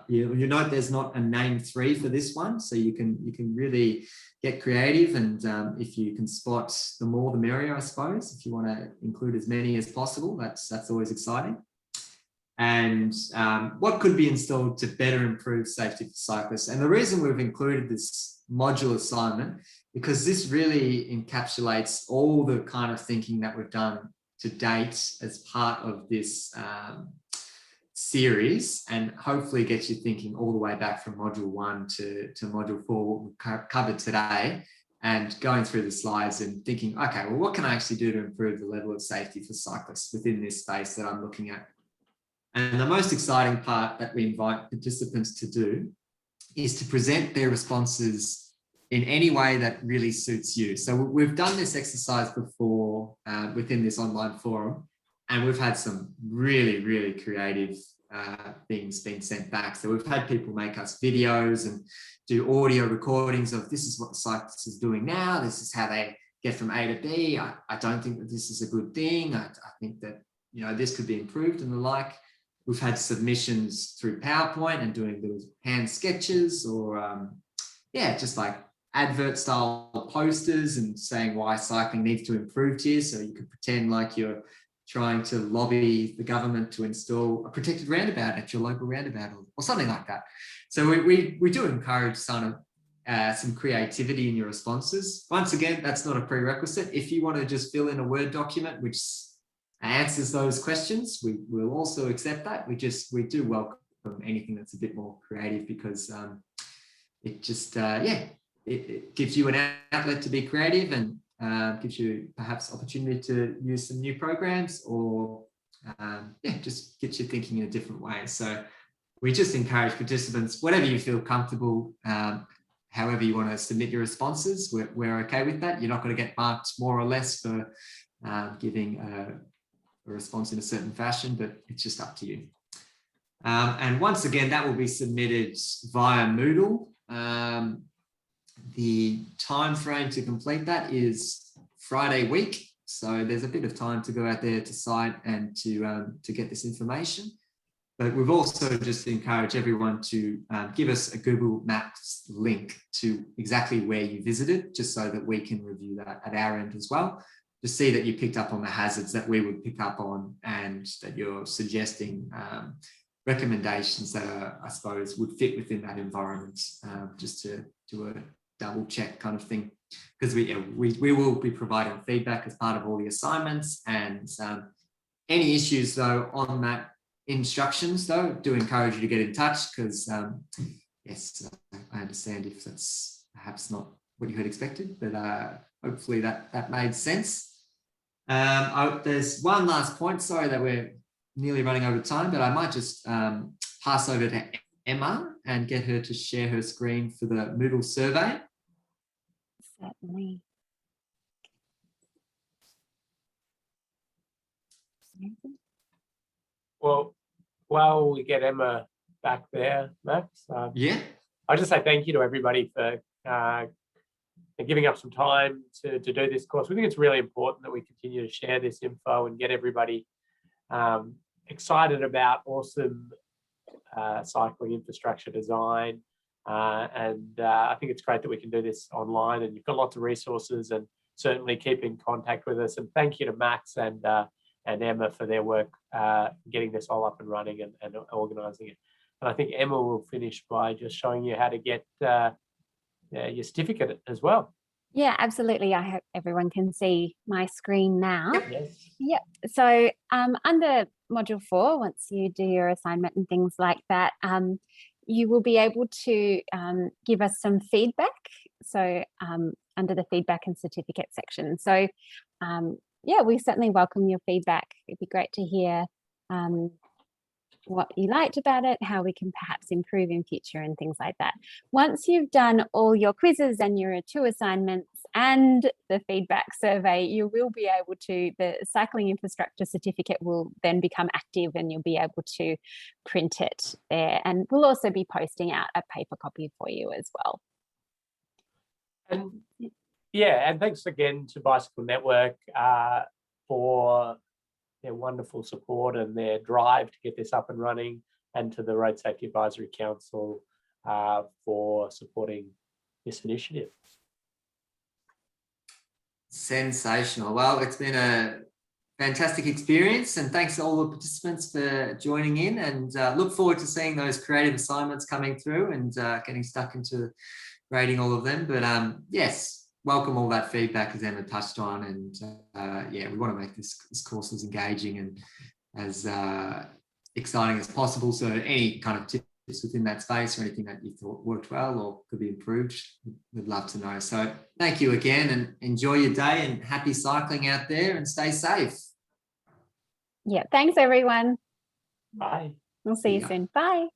You note there's not a name 3 for this one, so you can really get creative, and if you can spot the more the merrier, I suppose. If you want to include as many as possible, that's always exciting. And what could be installed to better improve safety for cyclists? And the reason we've included this module assignment, because this really encapsulates all the kind of thinking that we've done to date as part of this series, and hopefully get you thinking all the way back from module 1 to module 4, what we've covered today, and going through the slides and thinking, okay, well, what can I actually do to improve the level of safety for cyclists within this space that I'm looking at? And the most exciting part that we invite participants to do is to present their responses in any way that really suits you. So we've done this exercise before within this online forum, and we've had some really, really creative things being sent back. So we've had people make us videos and do audio recordings of, this is what the cyclist is doing now, this is how they get from A to B. I don't think that this is a good thing. I think that, you know, this could be improved and the like. We've had submissions through PowerPoint and doing little hand sketches, or just like advert style posters and saying why cycling needs to improve here. So you could pretend like you're trying to lobby the government to install a protected roundabout at your local roundabout, or something like that. So we do encourage some creativity in your responses. Once again, that's not a prerequisite. If you want to just fill in a Word document which answers those questions, we will also accept that. We do welcome anything that's a bit more creative, because it just it gives you an outlet to be creative, and gives you perhaps opportunity to use some new programs, or just gets you thinking in a different way. So we just encourage participants, whatever you feel comfortable, however you want to submit your responses, we're okay with that. You're not going to get marked more or less for giving a response in a certain fashion, but it's just up to you. And once again, that will be submitted via Moodle. The time frame to complete that is Friday week, so there's a bit of time to go out there to site and to get this information. But we've also just encouraged everyone to give us a Google Maps link to exactly where you visited, just so that we can review that at our end as well, to see that you picked up on the hazards that we would pick up on, and that you're suggesting recommendations that are, I suppose, would fit within that environment, just to do a double check kind of thing. Because we will be providing feedback as part of all the assignments, and any issues though on that instructions though, do encourage you to get in touch, because yes, I understand if that's perhaps not what you had expected, but hopefully that made sense. There's one last point, sorry that we're nearly running over time, but I might just pass over to Emma and get her to share her screen for the Moodle survey. Certainly. Well, while we get Emma back there, Max, Yeah. I'll just say thank you to everybody for giving up some time to do this course. We think it's really important that we continue to share this info and get everybody excited about awesome cycling infrastructure design. I think it's great that we can do this online, and you've got lots of resources, and certainly keep in contact with us. And thank you to Max and Emma for their work getting this all up and running and organising it. And I think Emma will finish by just showing you how to get your certificate as well. Yeah, absolutely. I hope everyone can see my screen now. Yes. Yep. So under module 4, once you do your assignment and things like that, you will be able to give us some feedback. So under the feedback and certificate section. So yeah, we certainly welcome your feedback. It'd be great to hear what you liked about it, how we can perhaps improve in future and things like that. Once you've done all your quizzes and your 2 assignments and the feedback survey, you will be able to, the cycling infrastructure certificate will then become active and you'll be able to print it there. And we'll also be posting out a paper copy for you as well. And yeah, and thanks again to Bicycle Network for their wonderful support and their drive to get this up and running, and to the Road Safety Advisory Council for supporting this initiative. Sensational. Well, it's been a fantastic experience, and thanks to all the participants for joining in, and look forward to seeing those creative assignments coming through and getting stuck into grading all of them. But yes, welcome all that feedback, as Emma touched on, and yeah, we want to make this course as engaging and as exciting as possible. So any kind of tips within that space or anything that you thought worked well or could be improved, we'd love to know. So thank you again, and enjoy your day, and happy cycling out there, and stay safe. Yeah, thanks everyone. Bye. We'll see you soon. Bye.